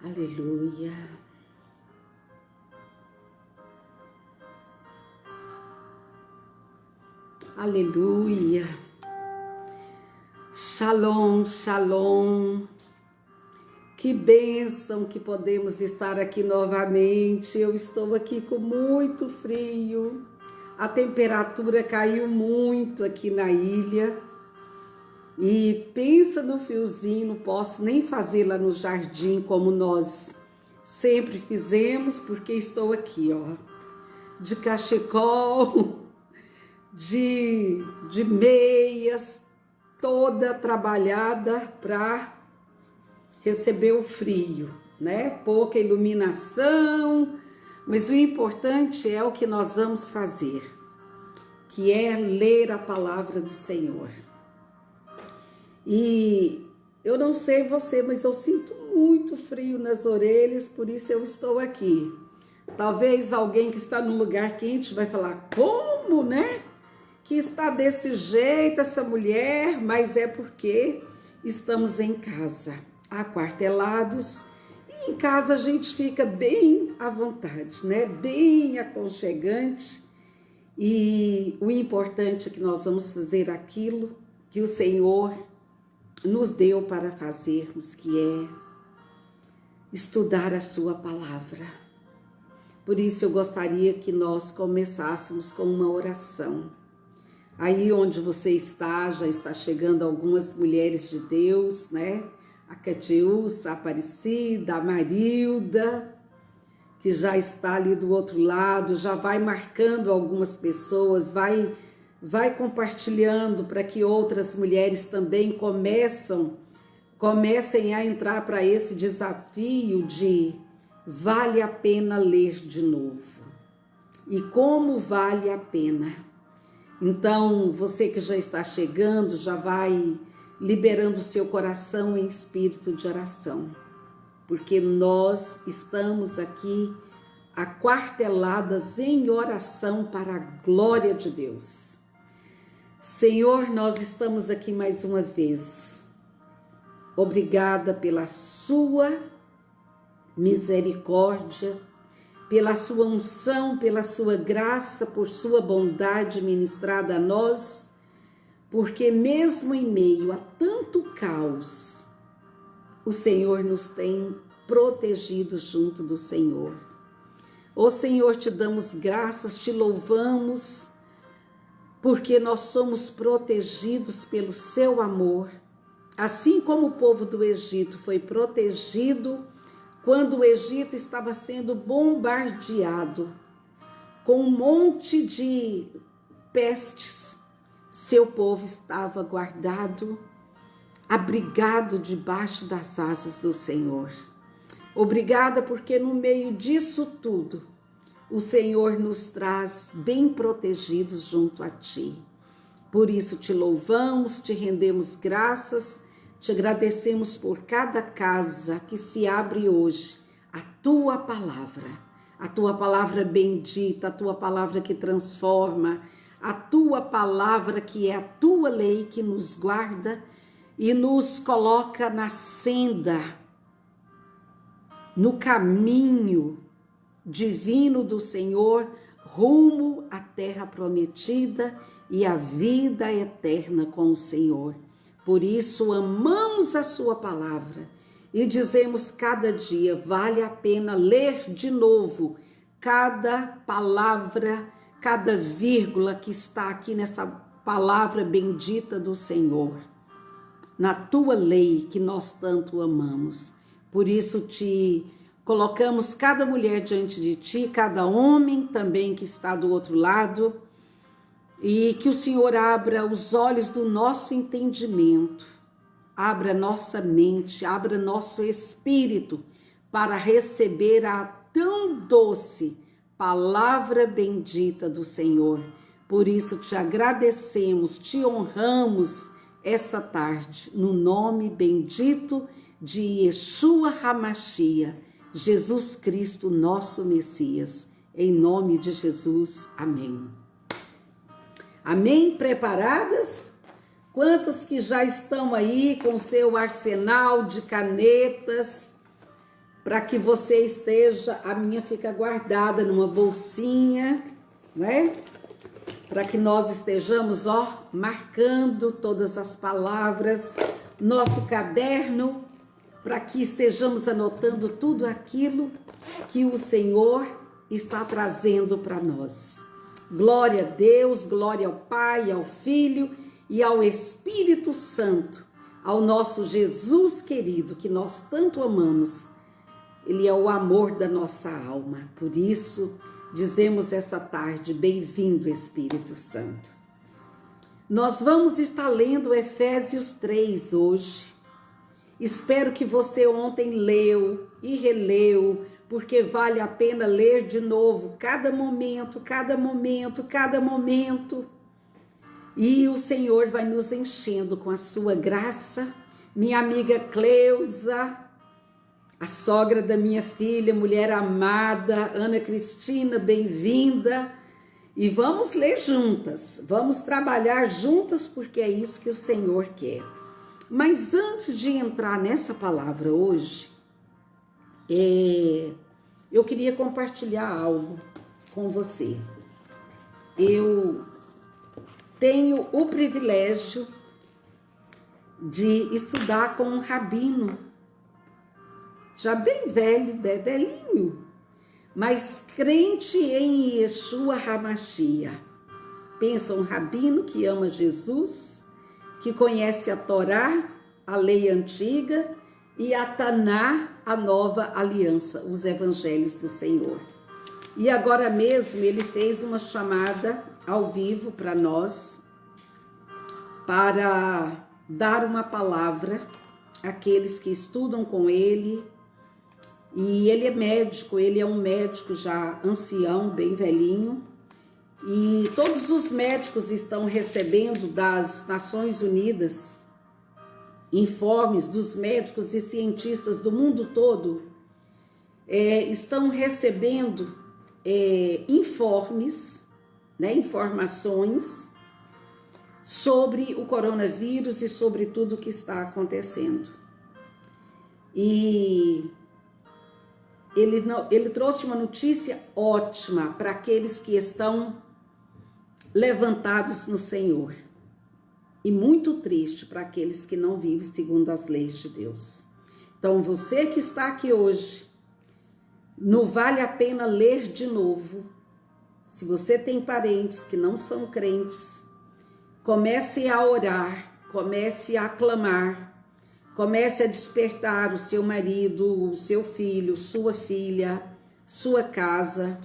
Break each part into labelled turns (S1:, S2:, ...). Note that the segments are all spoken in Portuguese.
S1: Aleluia. Aleluia. Shalom, shalom. Que bênção que podemos estar aqui novamente. Eu estou aqui com muito frio. A temperatura caiu muito aqui na ilha. E pensa no friozinho, não posso nem fazer lá no jardim como nós sempre fizemos, porque estou aqui, ó, de cachecol, de meias, toda trabalhada para receber o frio, né? Pouca iluminação, mas o importante é o que nós vamos fazer, que é ler a palavra do Senhor. E eu não sei você, mas eu sinto muito frio nas orelhas, por isso eu estou aqui. Talvez alguém que está num lugar quente vai falar, como, né? Que está desse jeito essa mulher, mas é porque estamos em casa, aquartelados. E em casa a gente fica bem à vontade, né? Bem aconchegante. E o importante é que nós vamos fazer aquilo que o Senhor nos deu para fazermos, que é estudar a sua palavra. Por isso eu gostaria que nós começássemos com uma oração. Aí onde você está, já está chegando algumas mulheres de Deus, né? A Catiúça, a Aparecida, a Marilda, que já está ali do outro lado, já vai marcando algumas pessoas, vai compartilhando para que outras mulheres também comecem a entrar para esse desafio de vale a pena ler de novo. E como vale a pena? Então, você que já está chegando, já vai liberando o seu coração em espírito de oração, porque nós estamos aqui aquarteladas em oração para a glória de Deus. Senhor, nós estamos aqui mais uma vez. Obrigada pela sua misericórdia, pela sua unção, pela sua graça, por sua bondade ministrada a nós, porque mesmo em meio a tanto caos, o Senhor nos tem protegido junto do Senhor. Ó Senhor, te damos graças, te louvamos, porque nós somos protegidos pelo seu amor, assim como o povo do Egito foi protegido quando o Egito estava sendo bombardeado com um monte de pestes. Seu povo estava guardado, abrigado debaixo das asas do Senhor. Obrigada porque no meio disso tudo, o Senhor nos traz bem protegidos junto a Ti. Por isso te louvamos, te rendemos graças, te agradecemos por cada casa que se abre hoje. A Tua palavra bendita, a Tua palavra que transforma, a Tua palavra que é a Tua lei que nos guarda e nos coloca na senda, no caminho divino do Senhor, rumo à terra prometida e à vida eterna com o Senhor. Por isso amamos a sua palavra e dizemos cada dia, vale a pena ler de novo cada palavra, cada vírgula que está aqui nessa palavra bendita do Senhor, na tua lei que nós tanto amamos. Por isso te colocamos cada mulher diante de ti, cada homem também que está do outro lado, e que o Senhor abra os olhos do nosso entendimento, abra nossa mente, abra nosso espírito para receber a tão doce palavra bendita do Senhor. Por isso te agradecemos, te honramos essa tarde, no nome bendito de Yeshua HaMashiach, Jesus Cristo, nosso Messias. Em nome de Jesus, amém. Amém? Preparadas? Quantas que já estão aí com seu arsenal de canetas, para que você esteja, a minha fica guardada numa bolsinha, né? Para que nós estejamos, ó, marcando todas as palavras, nosso caderno, para que estejamos anotando tudo aquilo que o Senhor está trazendo para nós. Glória a Deus, glória ao Pai, ao Filho e ao Espírito Santo, ao nosso Jesus querido, que nós tanto amamos. Ele é o amor da nossa alma. Por isso, dizemos essa tarde, bem-vindo, Espírito Santo. Nós vamos estar lendo Efésios 3 hoje. Espero que você ontem leu e releu, porque vale a pena ler de novo, cada momento, cada momento, cada momento. E o Senhor vai nos enchendo com a sua graça. Minha amiga Cleusa, a sogra da minha filha, mulher amada, Ana Cristina, bem-vinda. E vamos ler juntas, vamos trabalhar juntas, porque é isso que o Senhor quer. Mas antes de entrar nessa palavra hoje, eu queria compartilhar algo com você. Eu tenho o privilégio de estudar com um rabino, já bem velho, bem velhinho, mas crente em Yeshua HaMashiach. Pensa, um rabino que ama Jesus, que conhece a Torá, a lei antiga, e a Taná, a nova aliança, os evangelhos do Senhor. E agora mesmo ele fez uma chamada ao vivo para nós, para dar uma palavra àqueles que estudam com ele. E ele é médico, ele é um médico já ancião, bem velhinho. E todos os médicos estão recebendo das Nações Unidas informes dos médicos e cientistas do mundo todo, estão recebendo informes, né, informações sobre o coronavírus e sobre tudo o que está acontecendo. E ele trouxe uma notícia ótima para aqueles que estão levantados no Senhor. E muito triste para aqueles que não vivem segundo as leis de Deus. Então, você que está aqui hoje, não vale a pena ler de novo. Se você tem parentes que não são crentes, comece a orar, comece a clamar, comece a despertar o seu marido, o seu filho, sua filha, sua casa.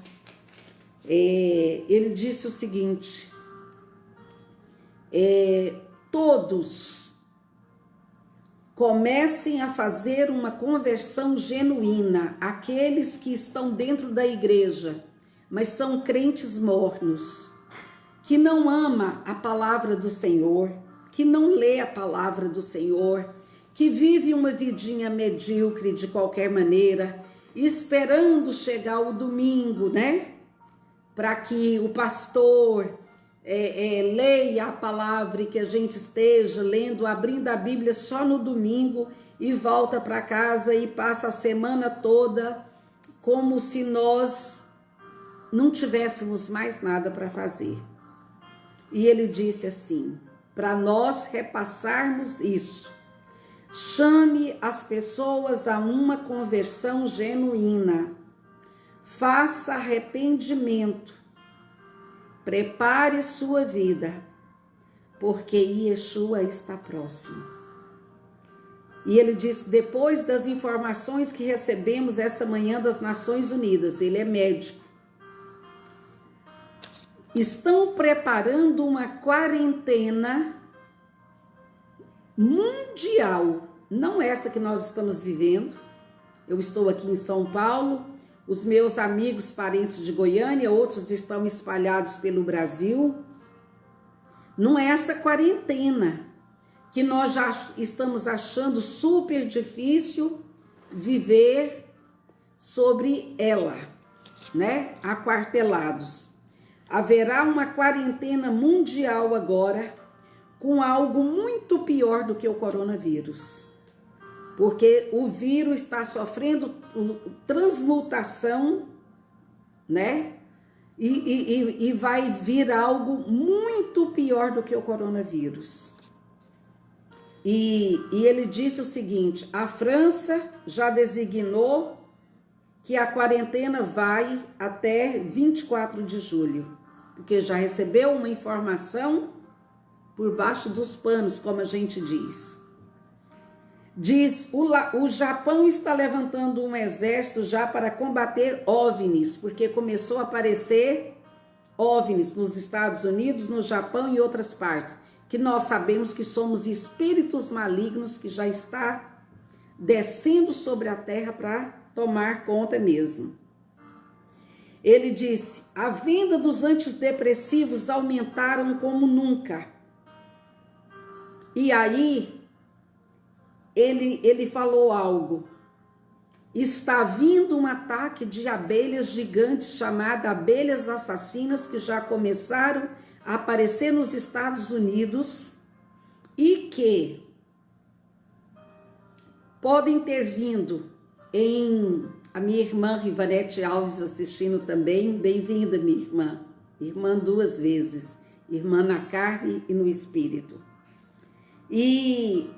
S1: Ele disse o seguinte: todos comecem a fazer uma conversão genuína, aqueles que estão dentro da igreja, mas são crentes mornos, que não ama a palavra do Senhor, que não lê a palavra do Senhor, que vive uma vidinha medíocre de qualquer maneira, esperando chegar o domingo, né? Para que o pastor leia a palavra e que a gente esteja lendo, abrindo a Bíblia só no domingo e volta para casa e passa a semana toda como se nós não tivéssemos mais nada para fazer. E ele disse assim: para nós repassarmos isso, chame as pessoas a uma conversão genuína, faça arrependimento, prepare sua vida, porque Yeshua está próximo. E ele disse, depois das informações que recebemos essa manhã das Nações Unidas, ele é médico, estão preparando uma quarentena mundial, não essa que nós estamos vivendo. Eu estou aqui em São Paulo, os meus amigos, parentes de Goiânia, outros estão espalhados pelo Brasil. Não é essa quarentena que nós já estamos achando super difícil viver sobre ela, né? Aquartelados. Haverá uma quarentena mundial agora, com algo muito pior do que o coronavírus. porque o vírus está sofrendo transmutação, né? E vai vir algo muito pior do que o coronavírus. E ele disse o seguinte: a França já designou que a quarentena vai até 24 de julho, porque já recebeu uma informação por baixo dos panos, como a gente diz. Diz, o Japão está levantando um exército já para combater OVNIs, porque começou a aparecer OVNIs nos Estados Unidos, no Japão e outras partes, que nós sabemos que somos espíritos malignos que já está descendo sobre a terra para tomar conta mesmo. Ele disse, a venda dos antidepressivos aumentaram como nunca. E aí, ele falou algo. Está vindo um ataque de abelhas gigantes chamada abelhas assassinas que já começaram a aparecer nos Estados Unidos e que podem ter vindo em... A minha irmã Rivanete Alves assistindo também. Bem-vinda, minha irmã. Irmã 2 vezes. Irmã na carne e no espírito. E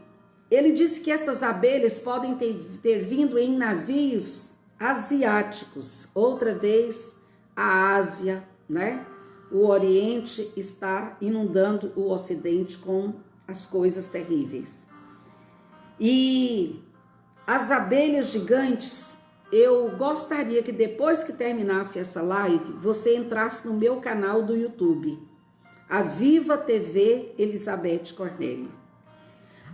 S1: ele disse que essas abelhas podem ter vindo em navios asiáticos. Outra vez, a Ásia, né? O Oriente está inundando o Ocidente com as coisas terríveis. E as abelhas gigantes, eu gostaria que depois que terminasse essa live, você entrasse no meu canal do YouTube, a Viva TV Elizabeth Cornélio.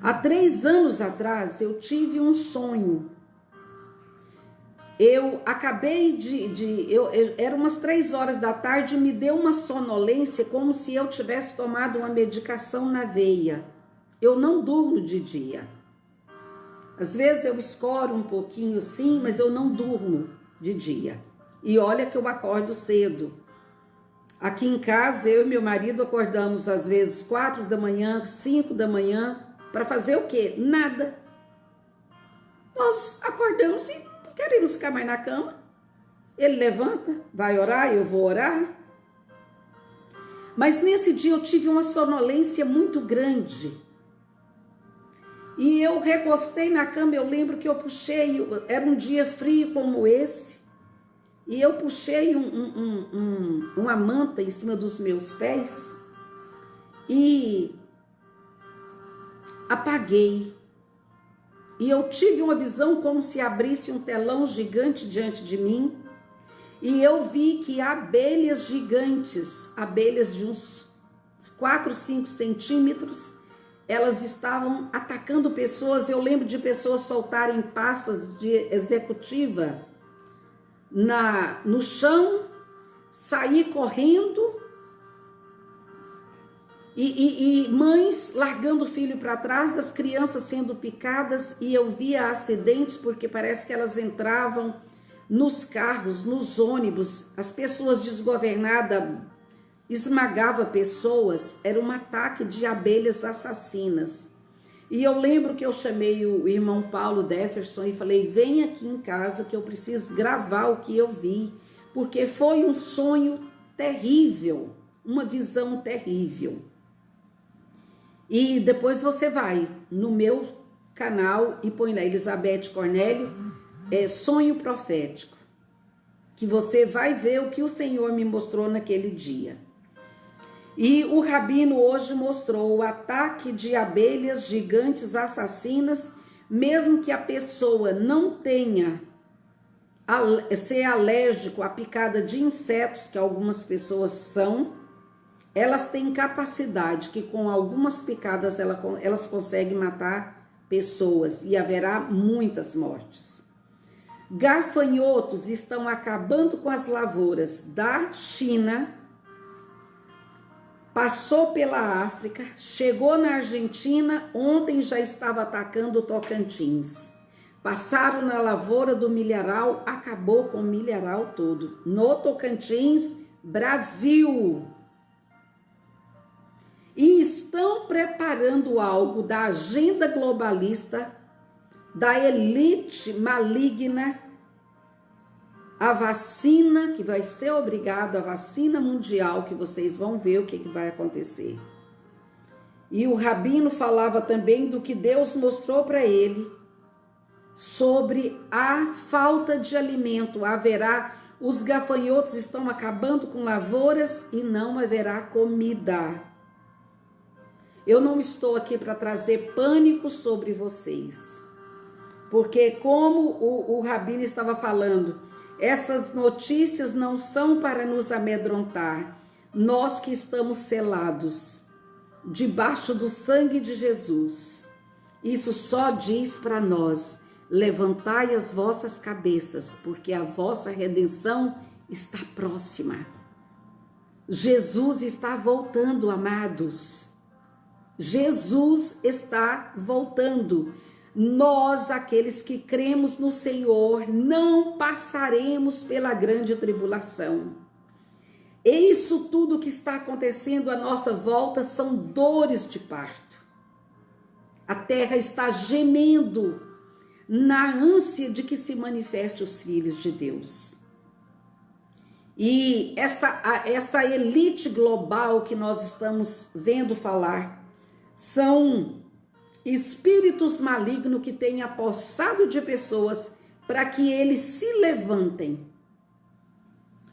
S1: Há 3 anos atrás, eu tive um sonho. Eu acabei era umas 3 horas da tarde, me deu uma sonolência, como se eu tivesse tomado uma medicação na veia. Eu não durmo de dia. Às vezes eu escoro um pouquinho assim, mas eu não durmo de dia. E olha que eu acordo cedo. Aqui em casa, eu e meu marido acordamos às vezes 4 da manhã, 5 da manhã, para fazer o quê? Nada. Nós acordamos e não queremos ficar mais na cama. Ele levanta, vai orar, eu vou orar. Mas nesse dia eu tive uma sonolência muito grande. E eu recostei na cama, eu lembro que eu puxei, era um dia frio como esse, e eu puxei uma manta em cima dos meus pés e apaguei. E eu tive uma visão como se abrisse um telão gigante diante de mim, e eu vi que abelhas gigantes, abelhas de uns 4, 5 centímetros, elas estavam atacando pessoas. Eu lembro de pessoas soltarem pastas de executiva no chão, sair correndo, e mães largando o filho para trás, as crianças sendo picadas, e eu via acidentes, porque parece que elas entravam nos carros, nos ônibus, as pessoas desgovernadas esmagava pessoas, era um ataque de abelhas assassinas. E eu lembro que eu chamei o irmão Paulo Defferson e falei, vem aqui em casa que eu preciso gravar o que eu vi, porque foi um sonho terrível, uma visão terrível. E depois você vai no meu canal e põe lá Elizabeth Cornélio, sonho profético, que você vai ver o que o Senhor me mostrou naquele dia. E o Rabino hoje mostrou o ataque de abelhas gigantes assassinas, mesmo que a pessoa não tenha ser alérgico à picada de insetos, que algumas pessoas são, elas têm capacidade que com algumas picadas elas conseguem matar pessoas e haverá muitas mortes. Gafanhotos estão acabando com as lavouras da China, passou pela África, chegou na Argentina, ontem já estava atacando o Tocantins. Passaram na lavoura do milharal, acabou com o milharal todo. No Tocantins, Brasil. E estão preparando algo da agenda globalista da elite maligna, a vacina que vai ser obrigada, a vacina mundial, que vocês vão ver o que vai acontecer. E o rabino falava também do que Deus mostrou para ele sobre a falta de alimento. Os gafanhotos estão acabando com lavouras e não haverá comida. Eu não estou aqui para trazer pânico sobre vocês, porque como o rabino estava falando, essas notícias não são para nos amedrontar. Nós que estamos selados debaixo do sangue de Jesus, isso só diz para nós: levantai as vossas cabeças, porque a vossa redenção está próxima. Jesus está voltando, amados. Jesus está voltando. Nós, aqueles que cremos no Senhor, não passaremos pela grande tribulação. Isso tudo que está acontecendo à nossa volta são dores de parto. A terra está gemendo na ânsia de que se manifeste os filhos de Deus. E essa elite global que nós estamos vendo falar são espíritos malignos que têm apossado de pessoas para que eles se levantem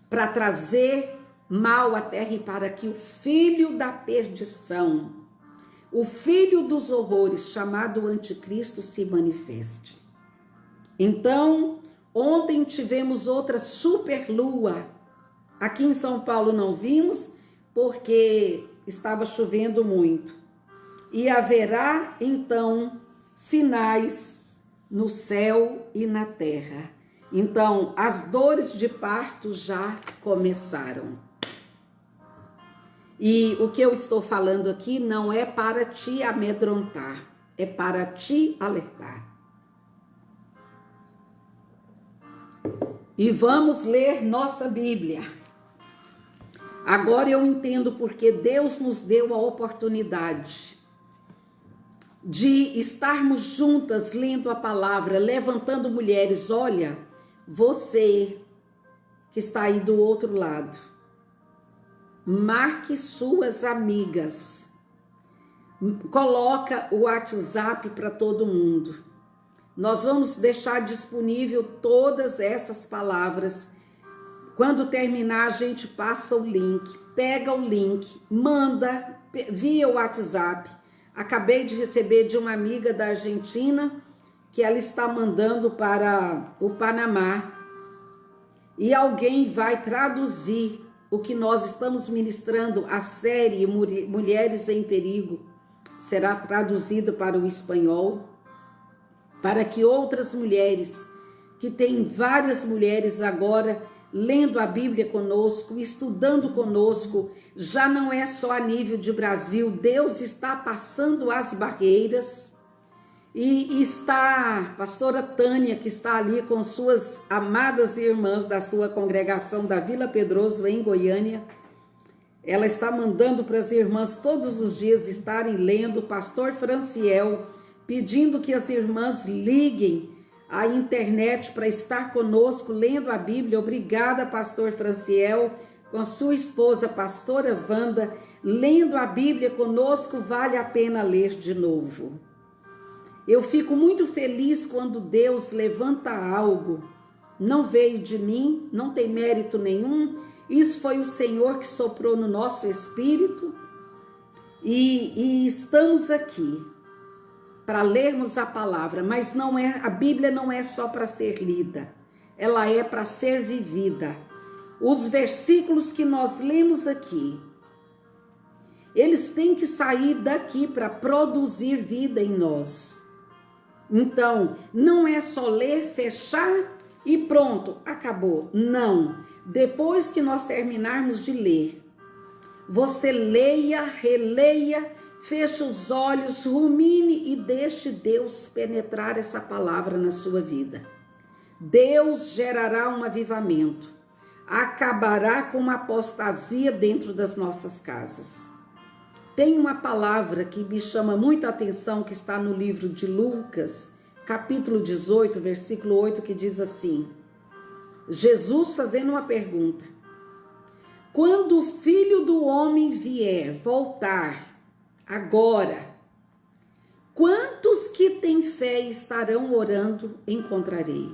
S1: para trazer mal à terra e para que o filho da perdição, o filho dos horrores, chamado anticristo, se manifeste. Então, ontem tivemos outra superlua. Aqui em São Paulo não vimos porque estava chovendo muito. E haverá, então, sinais no céu e na terra. Então, as dores de parto já começaram. E o que eu estou falando aqui não é para te amedrontar, é para te alertar. E vamos ler nossa Bíblia. Agora eu entendo porque Deus nos deu a oportunidade de estarmos juntas lendo a palavra, levantando mulheres. Olha, você que está aí do outro lado, marque suas amigas, coloca o WhatsApp para todo mundo. Nós vamos deixar disponível todas essas palavras. Quando terminar, a gente passa o link, pega o link, manda via WhatsApp. Acabei de receber de uma amiga da Argentina que ela está mandando para o Panamá. E alguém vai traduzir o que nós estamos ministrando, a série Mulheres em Perigo. Será traduzida para o espanhol, para que outras mulheres, que tem várias mulheres agora lendo a Bíblia conosco, estudando conosco, já não é só a nível de Brasil. Deus está passando as barreiras e está a pastora Tânia, que está ali com suas amadas irmãs da sua congregação da Vila Pedroso, em Goiânia. Ela está mandando para as irmãs todos os dias estarem lendo. O pastor Franciel pedindo que as irmãs liguem a internet para estar conosco lendo a Bíblia. Obrigada, pastor Franciel, com sua esposa, pastora Wanda, lendo a Bíblia conosco. Vale a pena ler de novo. Eu fico muito feliz quando Deus levanta algo. Não veio de mim, não tem mérito nenhum. Isso foi o Senhor que soprou no nosso espírito. E estamos aqui para lermos a palavra, mas não é, a Bíblia não é só para ser lida, ela é para ser vivida. Os versículos que nós lemos aqui, eles têm que sair daqui para produzir vida em nós. Então, não é só ler, fechar e pronto, acabou. Não, depois que nós terminarmos de ler, você leia, releia, feche os olhos, rumine e deixe Deus penetrar essa palavra na sua vida. Deus gerará um avivamento, acabará com uma apostasia dentro das nossas casas. Tem uma palavra que me chama muita atenção, que está no livro de Lucas, capítulo 18, versículo 8, que diz assim: Jesus fazendo uma pergunta: quando o Filho do Homem vier, voltar, agora, quantos que têm fé e estarão orando encontrarei?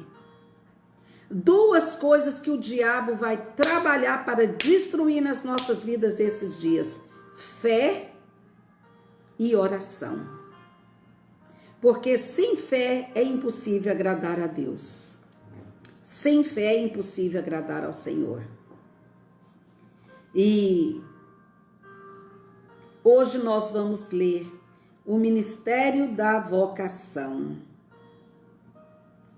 S1: Duas coisas que o diabo vai trabalhar para destruir nas nossas vidas esses dias: fé e oração. Porque sem fé é impossível agradar a Deus. Sem fé é impossível agradar ao Senhor. E hoje nós vamos ler o Ministério da Vocação.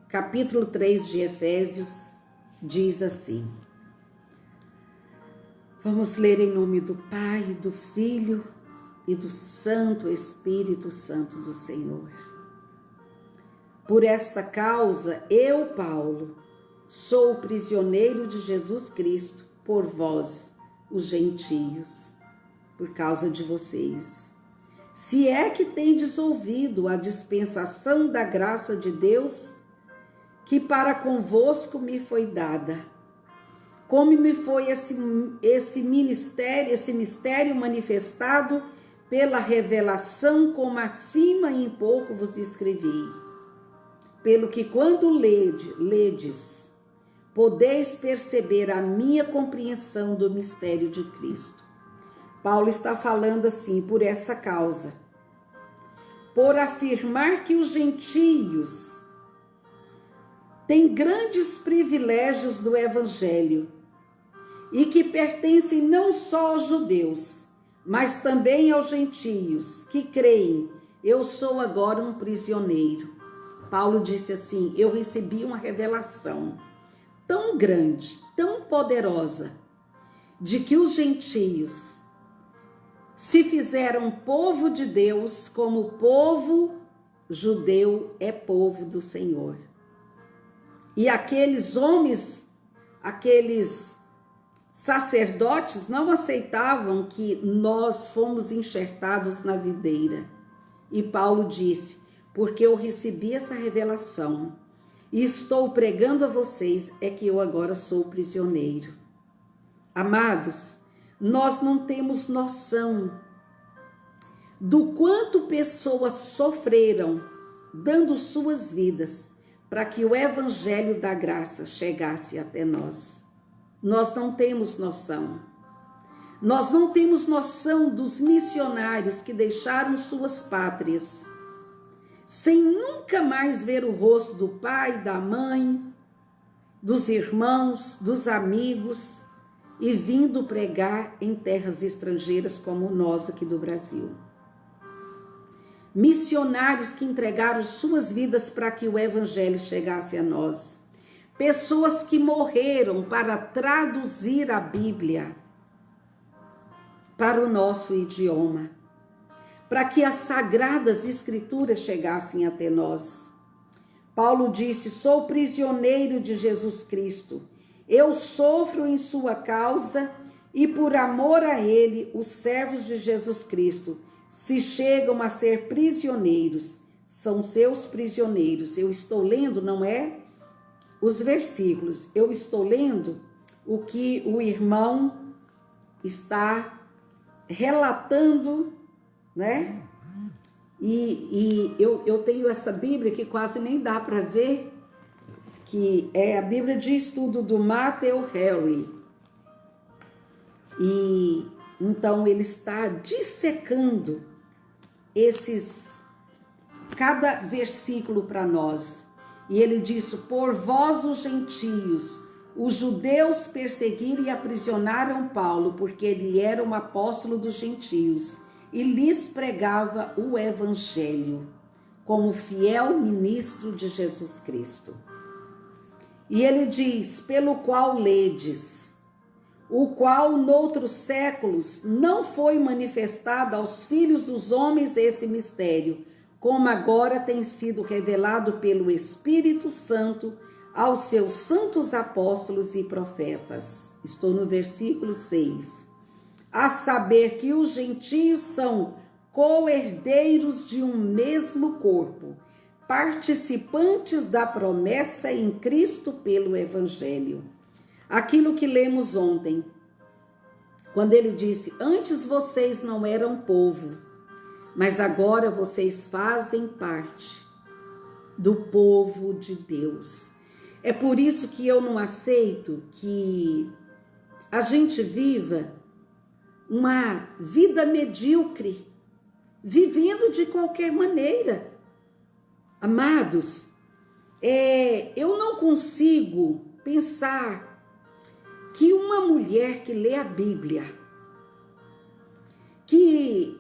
S1: Capítulo 3 de Efésios diz assim. Vamos ler em nome do Pai, do Filho e do Santo Espírito Santo do Senhor. Por esta causa, eu, Paulo, sou prisioneiro de Jesus Cristo por vós, os gentios, por causa de vocês. Se é que tendes ouvido a dispensação da graça de Deus, que para convosco me foi dada, como me foi esse mistério manifestado pela revelação, como acima em pouco vos escrevi. Pelo que quando ledes, podeis perceber a minha compreensão do mistério de Cristo. Paulo está falando assim, por essa causa, por afirmar que os gentios têm grandes privilégios do Evangelho e que pertencem não só aos judeus, mas também aos gentios que creem. Eu sou agora um prisioneiro. Paulo disse assim: eu recebi uma revelação tão grande, tão poderosa, de que os gentios se fizeram povo de Deus, como o povo judeu é povo do Senhor. E aqueles homens, aqueles sacerdotes não aceitavam que nós fomos enxertados na videira. E Paulo disse: porque eu recebi essa revelação e estou pregando a vocês, é que eu agora sou prisioneiro. Amados, nós não temos noção do quanto pessoas sofreram dando suas vidas para que o evangelho da graça chegasse até nós. Nós não temos noção. Nós não temos noção dos missionários que deixaram suas pátrias, sem nunca mais ver o rosto do pai, da mãe, dos irmãos, dos amigos, e vindo pregar em terras estrangeiras como nós aqui do Brasil. Missionários que entregaram suas vidas para que o evangelho chegasse a nós. Pessoas que morreram para traduzir a Bíblia para o nosso idioma, para que as sagradas escrituras chegassem até nós. Paulo disse: sou prisioneiro de Jesus Cristo. Eu sofro em sua causa e por amor a ele, os servos de Jesus Cristo, se chegam a ser prisioneiros, são seus prisioneiros. Eu estou lendo, não é os versículos, eu estou lendo o que o irmão está relatando, né? E eu tenho essa Bíblia que quase nem dá para ver, que é a Bíblia de estudo do Matthew Henry. E então ele está dissecando cada versículo para nós. E ele diz: por vós os gentios, os judeus perseguiram e aprisionaram Paulo, porque ele era um apóstolo dos gentios e lhes pregava o evangelho, como fiel ministro de Jesus Cristo. E ele diz: pelo qual ledes, o qual noutros séculos não foi manifestado aos filhos dos homens esse mistério, como agora tem sido revelado pelo Espírito Santo aos seus santos apóstolos e profetas. Estou no versículo 6. A saber que os gentios são co-herdeiros de um mesmo corpo, participantes da promessa em Cristo pelo Evangelho. Aquilo que lemos ontem, quando ele disse: antes vocês não eram povo, mas agora vocês fazem parte do povo de Deus. É por isso que eu não aceito que a gente viva uma vida medíocre, vivendo de qualquer maneira. Amados, eu não consigo pensar que uma mulher que lê a Bíblia, que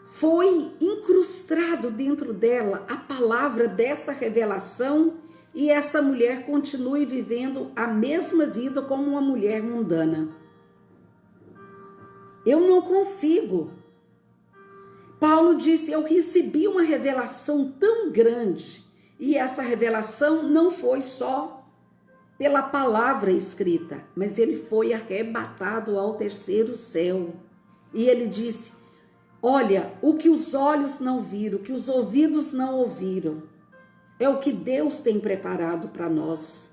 S1: foi incrustado dentro dela a palavra dessa revelação, e essa mulher continue vivendo a mesma vida como uma mulher mundana. Eu não consigo. Paulo disse: eu recebi uma revelação tão grande, e essa revelação não foi só pela palavra escrita, mas ele foi arrebatado ao terceiro céu. E ele disse: olha, o que os olhos não viram, o que os ouvidos não ouviram, é o que Deus tem preparado para nós.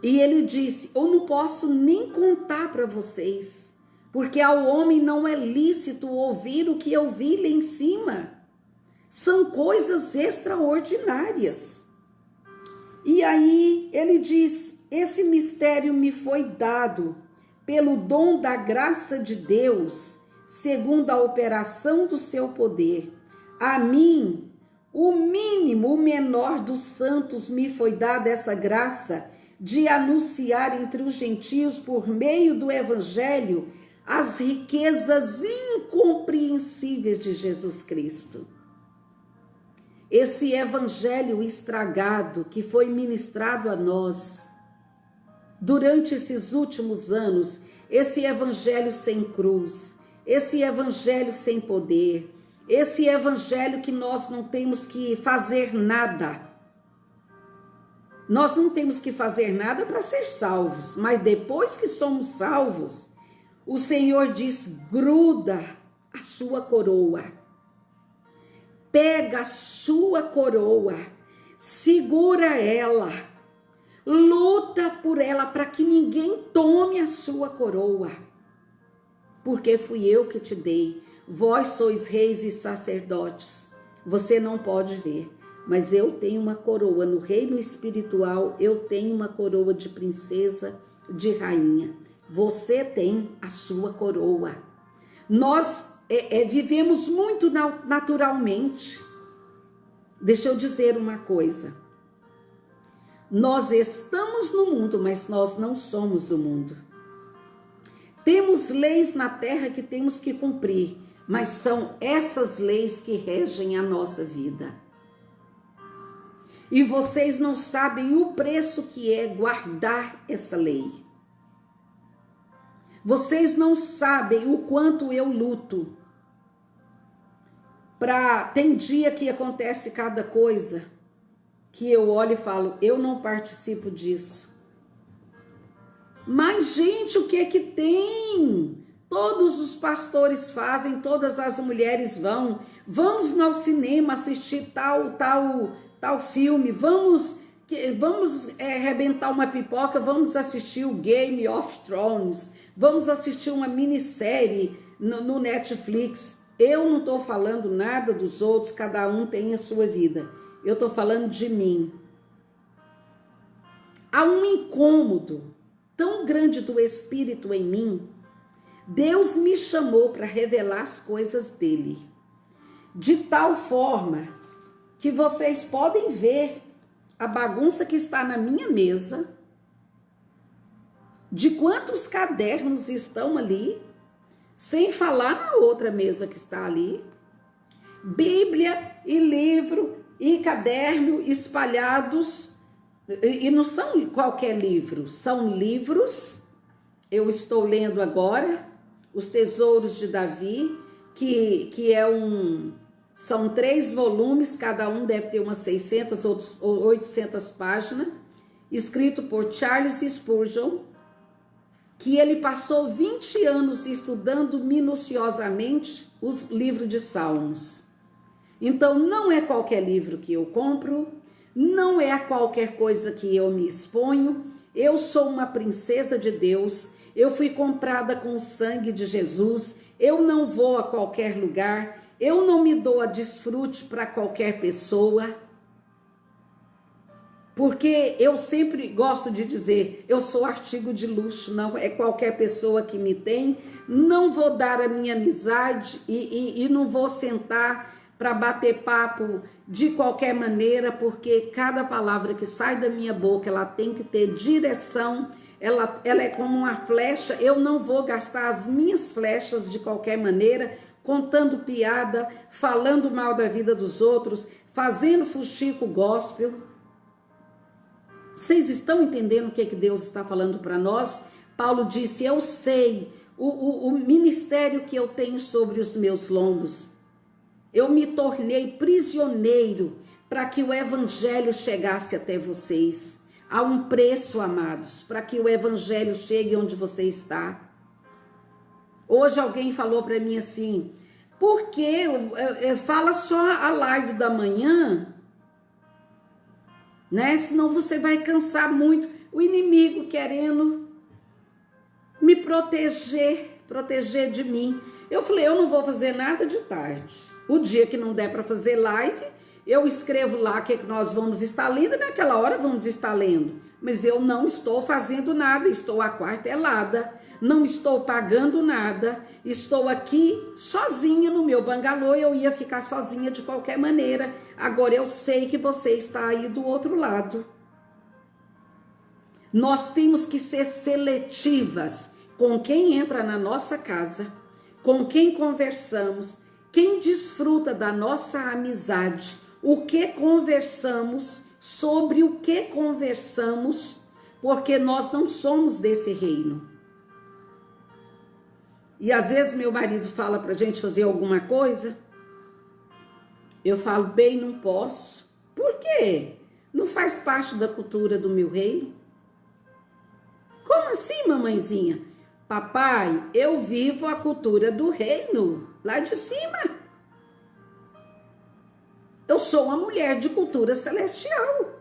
S1: E ele disse: eu não posso nem contar para vocês, porque ao homem não é lícito ouvir o que eu vi lá em cima. São coisas extraordinárias. E aí ele diz: esse mistério me foi dado pelo dom da graça de Deus, segundo a operação do seu poder. A mim, o mínimo, o menor dos santos, me foi dada essa graça de anunciar entre os gentios, por meio do evangelho, as riquezas incompreensíveis de Jesus Cristo. Esse evangelho estragado que foi ministrado a nós durante esses últimos anos, esse evangelho sem cruz, esse evangelho sem poder, esse evangelho que nós não temos que fazer nada. Nós não temos que fazer nada para ser salvos, mas depois que somos salvos, o Senhor diz: gruda a sua coroa, pega a sua coroa, segura ela, luta por ela para que ninguém tome a sua coroa, porque fui eu que te dei. Vós sois reis e sacerdotes. Você não pode ver, mas eu tenho uma coroa no reino espiritual. Eu tenho uma coroa de princesa, de rainha. Você tem a sua coroa. Nós vivemos muito naturalmente. Deixa eu dizer uma coisa. Nós estamos no mundo, mas nós não somos do mundo. Temos leis na terra que temos que cumprir, mas são essas leis que regem a nossa vida. E vocês não sabem o preço que é guardar essa lei. Vocês não sabem o quanto eu luto. Tem dia que acontece cada coisa que eu olho e falo: eu não participo disso. Mas, gente, o que é que tem? Todos os pastores fazem, todas as mulheres vão. Vamos ao cinema assistir tal filme. Vamos arrebentar uma pipoca. Vamos assistir o Game of Thrones. Vamos assistir uma minissérie no Netflix. Eu não estou falando nada dos outros, cada um tem a sua vida. Eu estou falando de mim. Há um incômodo tão grande do Espírito em mim. Deus me chamou para revelar as coisas dele, de tal forma que vocês podem ver a bagunça que está na minha mesa, de quantos cadernos estão ali, sem falar na outra mesa que está ali, Bíblia e livro e caderno espalhados, e não são qualquer livro, são livros. Eu estou lendo agora Os Tesouros de Davi, que são 3 volumes, cada um deve ter umas 600 ou 800 páginas, escrito por Charles Spurgeon, que ele passou 20 anos estudando minuciosamente os livros de Salmos. Então, não é qualquer livro que eu compro, não é qualquer coisa que eu me exponho. Eu sou uma princesa de Deus, eu fui comprada com o sangue de Jesus, eu não vou a qualquer lugar, eu não me dou a desfrute para qualquer pessoa. Porque eu sempre gosto de dizer, eu sou artigo de luxo, não é qualquer pessoa que me tem. Não vou dar a minha amizade e não vou sentar para bater papo de qualquer maneira, porque cada palavra que sai da minha boca, ela tem que ter direção, ela é como uma flecha. Eu não vou gastar as minhas flechas de qualquer maneira, contando piada, falando mal da vida dos outros, fazendo fuxico gospel. Vocês estão entendendo o que Deus está falando para nós? Paulo disse, eu sei o ministério que eu tenho sobre os meus lombos. Eu me tornei prisioneiro para que o evangelho chegasse até vocês. Há um preço, amados, para que o evangelho chegue onde você está. Hoje alguém falou para mim assim, por que fala só a live da manhã? Né? Senão você vai cansar muito. O inimigo querendo me proteger de mim. Eu falei, eu não vou fazer nada de tarde. O dia que não der para fazer live, eu escrevo lá o que nós vamos estar lendo, e naquela hora vamos estar lendo. Mas eu não estou fazendo nada, estou aquartelada, não estou pagando nada, estou aqui sozinha no meu bangalô. Eu ia ficar sozinha de qualquer maneira. Agora eu sei que você está aí do outro lado. Nós temos que ser seletivas com quem entra na nossa casa, com quem conversamos, quem desfruta da nossa amizade, o que conversamos, sobre o que conversamos, porque nós não somos desse reino. E às vezes meu marido fala pra gente fazer alguma coisa, eu falo, bem, não posso. Por quê? Não faz parte da cultura do meu reino? Como assim, mamãezinha? Papai, eu vivo a cultura do reino, lá de cima. Eu sou uma mulher de cultura celestial.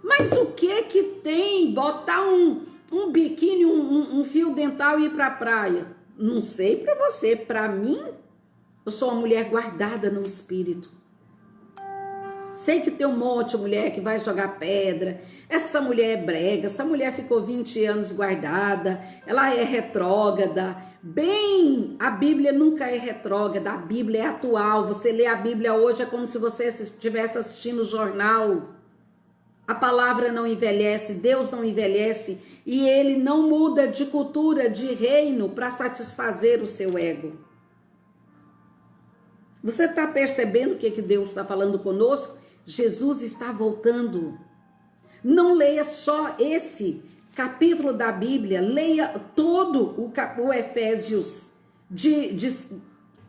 S1: Mas o que tem botar um biquíni, um fio dental e ir pra praia? Não sei pra você, pra mim, eu sou uma mulher guardada no espírito. Sei que tem um monte de mulher que vai jogar pedra. Essa mulher é brega, essa mulher ficou 20 anos guardada, ela é retrógrada. Bem, a Bíblia nunca é retrógrada, a Bíblia é atual. Você lê a Bíblia hoje é como se você estivesse assistindo o jornal. A palavra não envelhece, Deus não envelhece e Ele não muda de cultura, de reino para satisfazer o seu ego. Você está percebendo o que Deus está falando conosco? Jesus está voltando. Não leia só esse capítulo da Bíblia, leia todo o Efésios.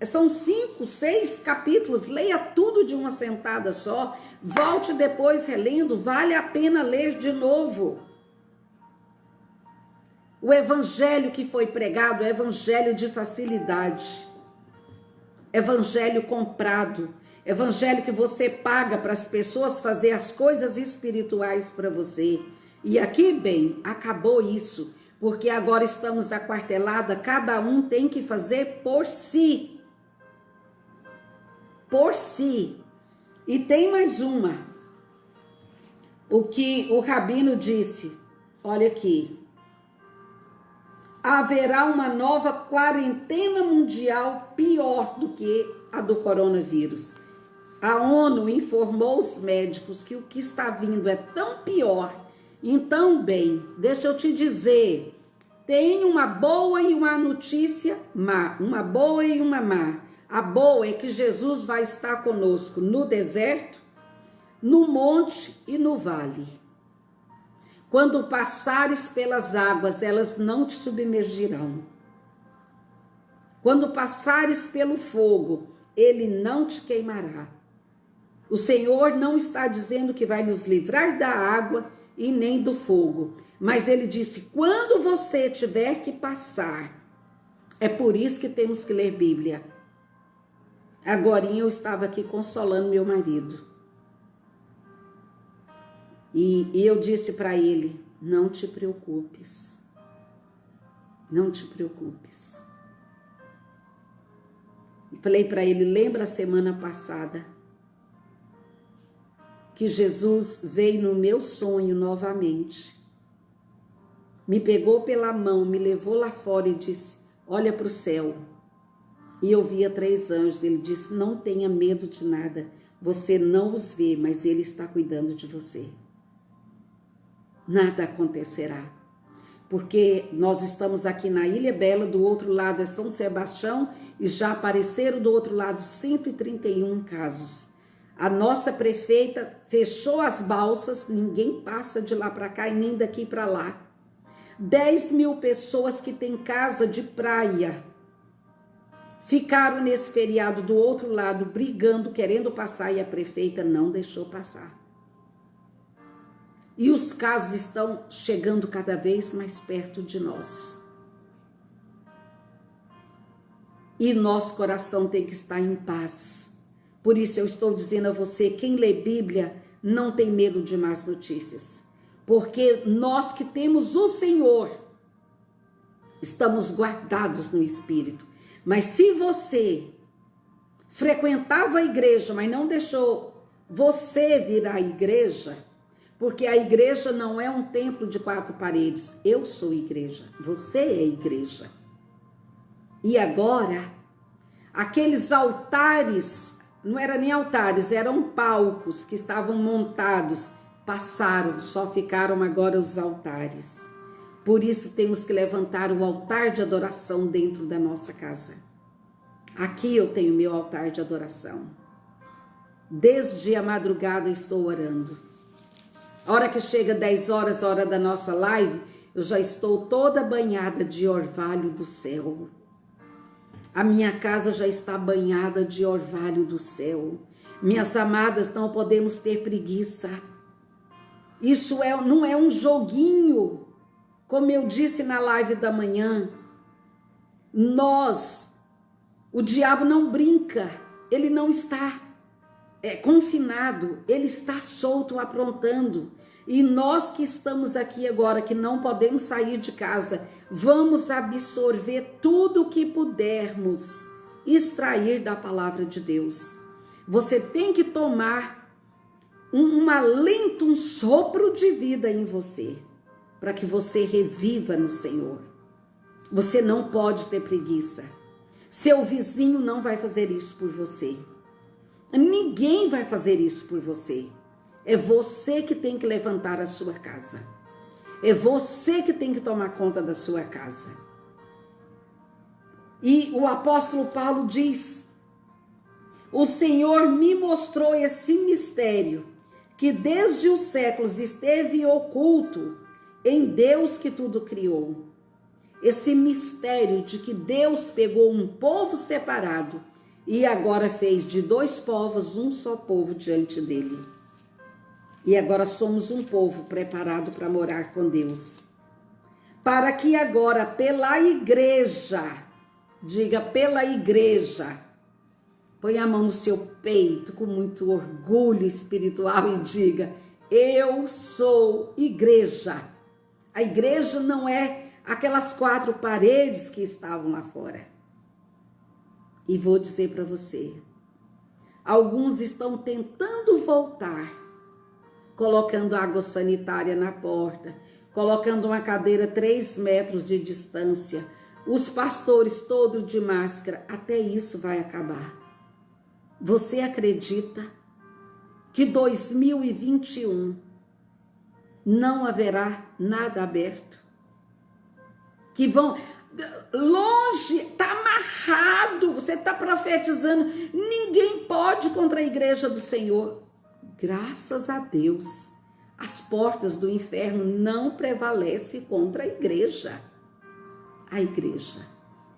S1: São 5, 6 capítulos, leia tudo de uma sentada só. Volte depois relendo, vale a pena ler de novo. O evangelho que foi pregado é evangelho de facilidade. Evangelho comprado, evangelho que você paga para as pessoas fazer as coisas espirituais para você. E aqui, bem, acabou isso, porque agora estamos aquarteladas, cada um tem que fazer por si. Por si. E tem mais uma. O que o rabino disse, olha aqui. Haverá uma nova quarentena mundial pior do que a do coronavírus. A ONU informou os médicos que o que está vindo é tão pior. Então, bem, deixa eu te dizer, tem uma boa e uma notícia má, uma boa e uma má. A boa é que Jesus vai estar conosco no deserto, no monte e no vale. Quando passares pelas águas, elas não te submergirão. Quando passares pelo fogo, ele não te queimará. O Senhor não está dizendo que vai nos livrar da água e nem do fogo. Mas ele disse, quando você tiver que passar, é por isso que temos que ler Bíblia. Agorinha eu estava aqui consolando meu marido. E eu disse para ele, não te preocupes. Não te preocupes. E falei para ele, lembra a semana passada que Jesus veio no meu sonho novamente. Me pegou pela mão, me levou lá fora e disse, olha para o céu. E eu via 3 anjos. Ele disse, não tenha medo de nada. Você não os vê, mas Ele está cuidando de você. Nada acontecerá. Porque nós estamos aqui na Ilha Bela, do outro lado é São Sebastião, e já apareceram do outro lado 131 casos. A nossa prefeita fechou as balsas, ninguém passa de lá para cá e nem daqui para lá. 10 mil pessoas que têm casa de praia ficaram nesse feriado do outro lado brigando, querendo passar, e a prefeita não deixou passar. E os casos estão chegando cada vez mais perto de nós. E nosso coração tem que estar em paz. Por isso eu estou dizendo a você, quem lê Bíblia não tem medo de más notícias. Porque nós que temos o Senhor, estamos guardados no Espírito. Mas se você frequentava a igreja, mas não deixou você vir à igreja, porque a igreja não é um templo de 4 paredes. Eu sou igreja, você é igreja. E agora, aqueles altares, não eram nem altares, eram palcos que estavam montados, passaram, só ficaram agora os altares. Por isso temos que levantar o altar de adoração dentro da nossa casa. Aqui eu tenho meu altar de adoração. Desde a madrugada estou orando. A hora que chega 10 horas, a hora da nossa live, eu já estou toda banhada de orvalho do céu. A minha casa já está banhada de orvalho do céu. Minhas amadas, não podemos ter preguiça. Isso não é um joguinho. Como eu disse na live da manhã, o diabo não brinca, ele não está confinado, ele está solto, aprontando. E nós que estamos aqui agora, que não podemos sair de casa, vamos absorver tudo o que pudermos extrair da palavra de Deus. Você tem que tomar um alento, um sopro de vida em você, para que você reviva no Senhor. Você não pode ter preguiça. Seu vizinho não vai fazer isso por você. Ninguém vai fazer isso por você. É você que tem que levantar a sua casa. É você que tem que tomar conta da sua casa. E o apóstolo Paulo diz, o Senhor me mostrou esse mistério, que desde os séculos esteve oculto em Deus que tudo criou. Esse mistério de que Deus pegou um povo separado e agora fez de 2 povos um só povo diante dele. E agora somos um povo preparado para morar com Deus. Para que agora pela igreja, diga pela igreja, põe a mão no seu peito com muito orgulho espiritual e diga, eu sou igreja. A igreja não é aquelas 4 paredes que estavam lá fora. E vou dizer para você, alguns estão tentando voltar, colocando água sanitária na porta, colocando uma cadeira 3 metros de distância, os pastores todos de máscara, até isso vai acabar. Você acredita que 2021 não haverá nada aberto? Que vão longe, está amarrado, você está profetizando, ninguém pode contra a igreja do Senhor. Graças a Deus, as portas do inferno não prevalecem contra a igreja. A igreja,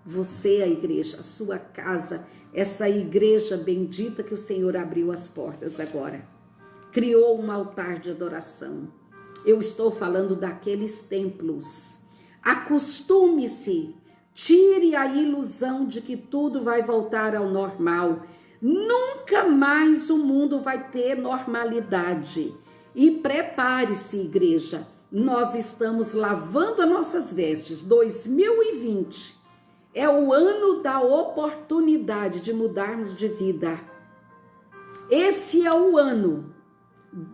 S1: você é a igreja, a sua casa, essa igreja bendita que o Senhor abriu as portas agora. Criou um altar de adoração. Eu estou falando daqueles templos. Acostume-se, tire a ilusão de que tudo vai voltar ao normal. Nunca mais o mundo vai ter normalidade. E prepare-se, igreja, nós estamos lavando as nossas vestes. 2020 é o ano da oportunidade de mudarmos de vida. Esse é o ano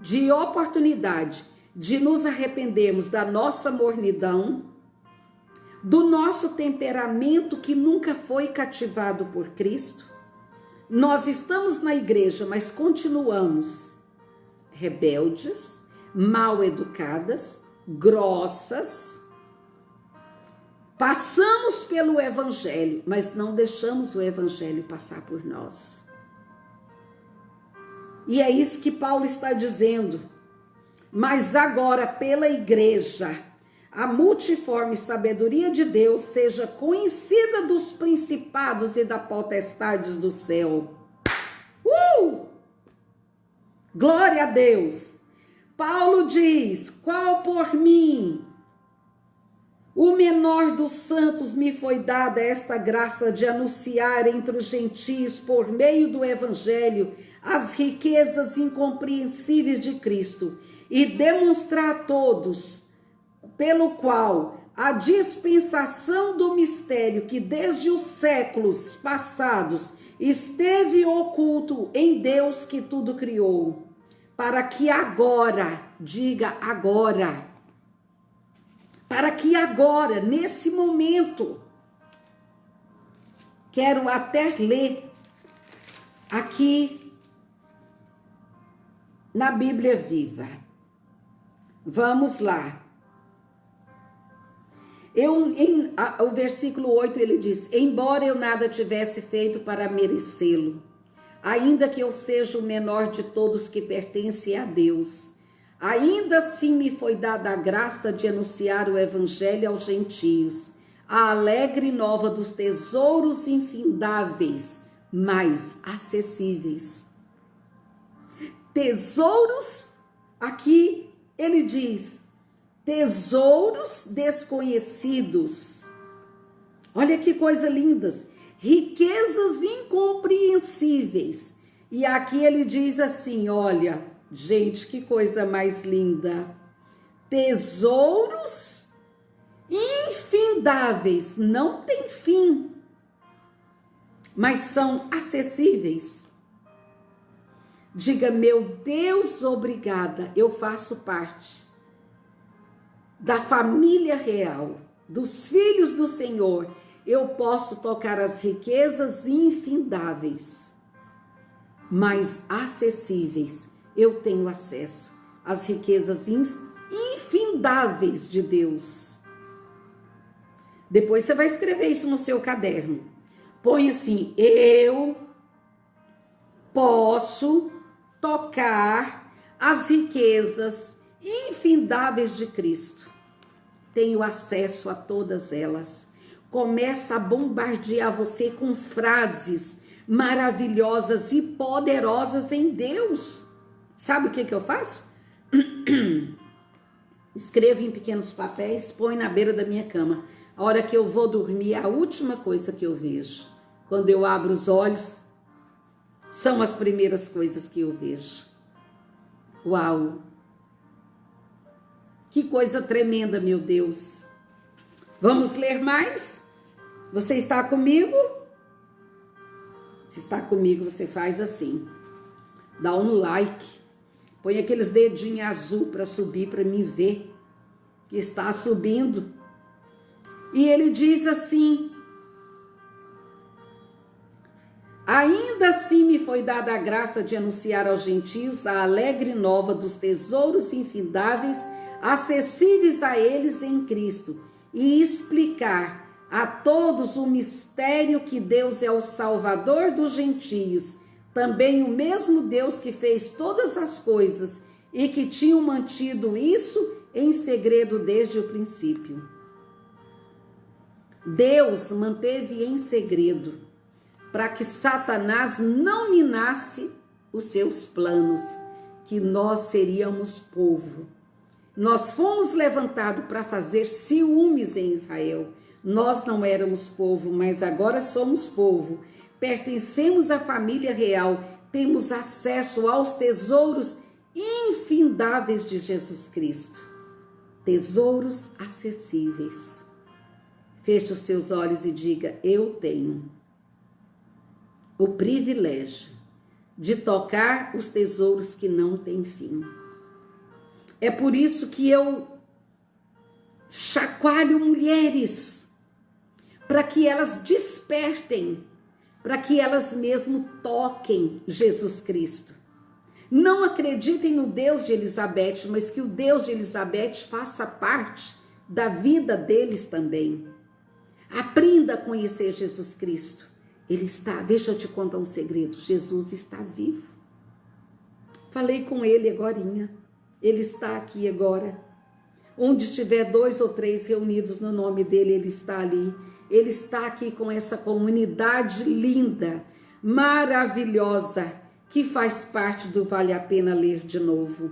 S1: de oportunidade de nos arrependermos da nossa mornidão, do nosso temperamento que nunca foi cativado por Cristo. Nós estamos na igreja, mas continuamos rebeldes, mal educadas, grossas. Passamos pelo evangelho, mas não deixamos o evangelho passar por nós. E é isso que Paulo está dizendo. Mas agora, pela igreja, a multiforme sabedoria de Deus seja conhecida dos principados e das potestades do céu. Glória a Deus! Paulo diz: qual por mim, o menor dos santos, me foi dada esta graça de anunciar entre os gentios, por meio do evangelho, as riquezas incompreensíveis de Cristo, e demonstrar a todos, pelo qual a dispensação do mistério que desde os séculos passados esteve oculto em Deus que tudo criou, para que agora, diga agora, para que agora, nesse momento, quero até ler aqui na Bíblia Viva. Vamos lá. O versículo 8 ele diz: embora eu nada tivesse feito para merecê-lo, ainda que eu seja o menor de todos que pertencem a Deus, ainda assim me foi dada a graça de anunciar o evangelho aos gentios, a alegre nova dos tesouros infindáveis, mais acessíveis. Tesouros, aqui ele diz, tesouros desconhecidos. Olha que coisa lindas. Riquezas incompreensíveis. E aqui ele diz assim, olha, gente, que coisa mais linda. Tesouros infindáveis, não tem fim, mas são acessíveis. Diga, meu Deus, obrigada, eu faço parte da família real, dos filhos do Senhor. Eu posso tocar as riquezas infindáveis, mas acessíveis. Eu tenho acesso às riquezas infindáveis de Deus. Depois você vai escrever isso no seu caderno. Põe assim, eu posso tocar as riquezas infindáveis de Cristo. Tenho acesso a todas elas. Começa a bombardear você com frases maravilhosas e poderosas em Deus. Sabe o que eu faço? Escrevo em pequenos papéis, põe na beira da minha cama. A hora que eu vou dormir, é a última coisa que eu vejo. Quando eu abro os olhos, são as primeiras coisas que eu vejo. Uau! Que coisa tremenda, meu Deus! Vamos ler mais? Você está comigo? Se está comigo, você faz assim. Dá um like. Põe aqueles dedinhos azul para subir, para mim ver que está subindo. E ele diz assim: ainda assim me foi dada a graça de anunciar aos gentios a alegre nova dos tesouros infindáveis, acessíveis a eles em Cristo, e explicar a todos o mistério que Deus é o Salvador dos gentios, também o mesmo Deus que fez todas as coisas e que tinha mantido isso em segredo desde o princípio. Deus manteve em segredo para que Satanás não minasse os seus planos, que nós seríamos povo. Nós fomos levantados para fazer ciúmes em Israel. Nós não éramos povo, mas agora somos povo. pertencemos à família real, temos acesso aos tesouros infindáveis de Jesus Cristo. Tesouros acessíveis. Feche os seus olhos e diga: eu tenho o privilégio de tocar os tesouros que não têm fim. É por isso que eu chacoalho mulheres, para que elas despertem, para que elas mesmo toquem Jesus Cristo. Não acreditem no Deus de Elizabeth, mas que o Deus de Elizabeth faça parte da vida deles também. Aprenda a conhecer Jesus Cristo. Ele está, deixa eu te contar um segredo, Jesus está vivo. Falei com ele agorinha, ele está aqui agora. Onde estiver 2 ou 3 reunidos no nome dele, ele está ali. Ele está aqui com essa comunidade linda, maravilhosa, que faz parte do Vale a Pena Ler de Novo.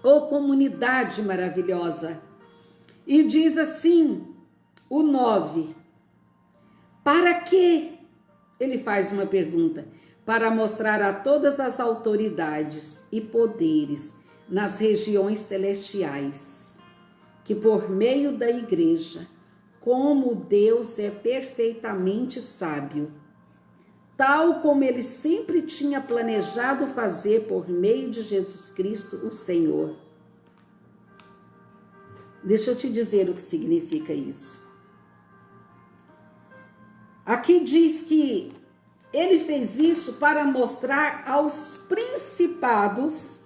S1: Ô comunidade maravilhosa! E diz assim, o 9. Para quê? Ele faz uma pergunta. Para mostrar a todas as autoridades e poderes nas regiões celestiais, que por meio da igreja, como Deus é perfeitamente sábio, tal como ele sempre tinha planejado fazer por meio de Jesus Cristo, o Senhor. Deixa eu te dizer o que significa isso. Aqui diz que ele fez isso para mostrar aos principados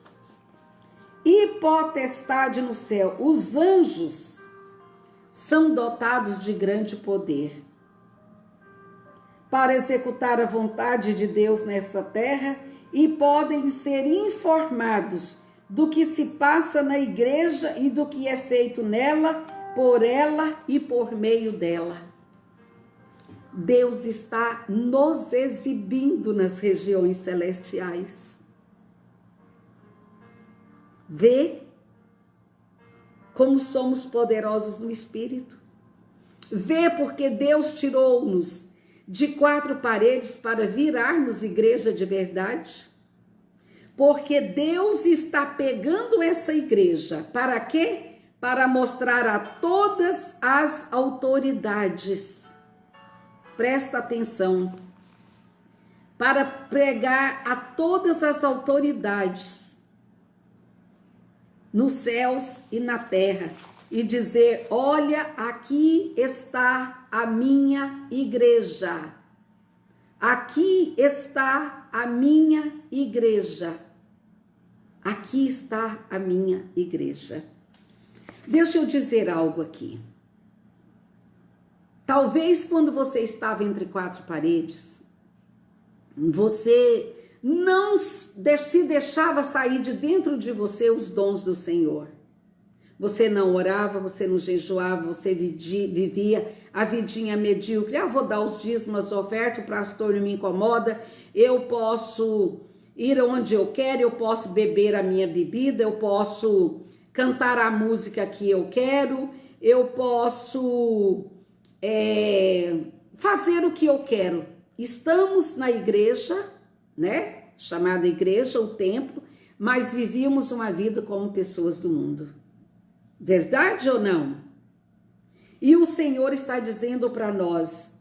S1: e potestade no céu. Os anjos são dotados de grande poder para executar a vontade de Deus nessa terra e podem ser informados do que se passa na igreja e do que é feito nela, por ela e por meio dela. Deus está nos exibindo nas regiões celestiais. Vê como somos poderosos no Espírito. Vê porque Deus tirou-nos de 4 paredes para virarmos igreja de verdade. Porque Deus está pegando essa igreja. Para quê? Para mostrar a todas as autoridades. Presta atenção. Para pregar a todas as autoridades nos céus e na terra e dizer: olha, aqui está a minha igreja. Aqui está a minha igreja. Aqui está a minha igreja. Deixa eu dizer algo aqui. Talvez quando você estava entre 4 paredes, você não se deixava sair de dentro de você os dons do Senhor. Você não orava, você não jejuava, você vivia a vidinha medíocre. Eu vou dar os dízimos, oferta, o pastor não me incomoda, eu posso ir onde eu quero, eu posso beber a minha bebida, eu posso cantar a música que eu quero, eu posso fazer o que eu quero. Estamos na igreja, né? Chamada igreja, o templo, mas vivíamos uma vida como pessoas do mundo. Verdade ou não? E o Senhor está dizendo para nós,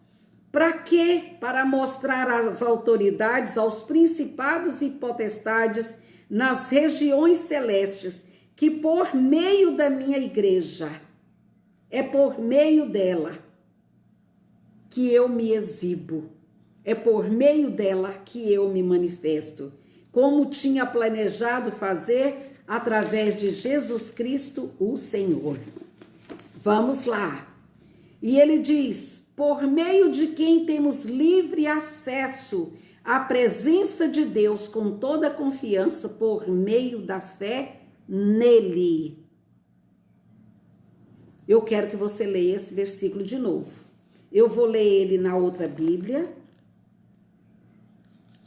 S1: para quê? Para mostrar às autoridades, aos principados e potestades nas regiões celestes, que por meio da minha igreja, é por meio dela que eu me exibo, é por meio dela que eu me manifesto, como tinha planejado fazer através de Jesus Cristo, o Senhor. Vamos lá. E ele diz: por meio de quem temos livre acesso à presença de Deus com toda a confiança, por meio da fé nele. Eu quero que você leia esse versículo de novo. Eu vou ler ele na outra Bíblia.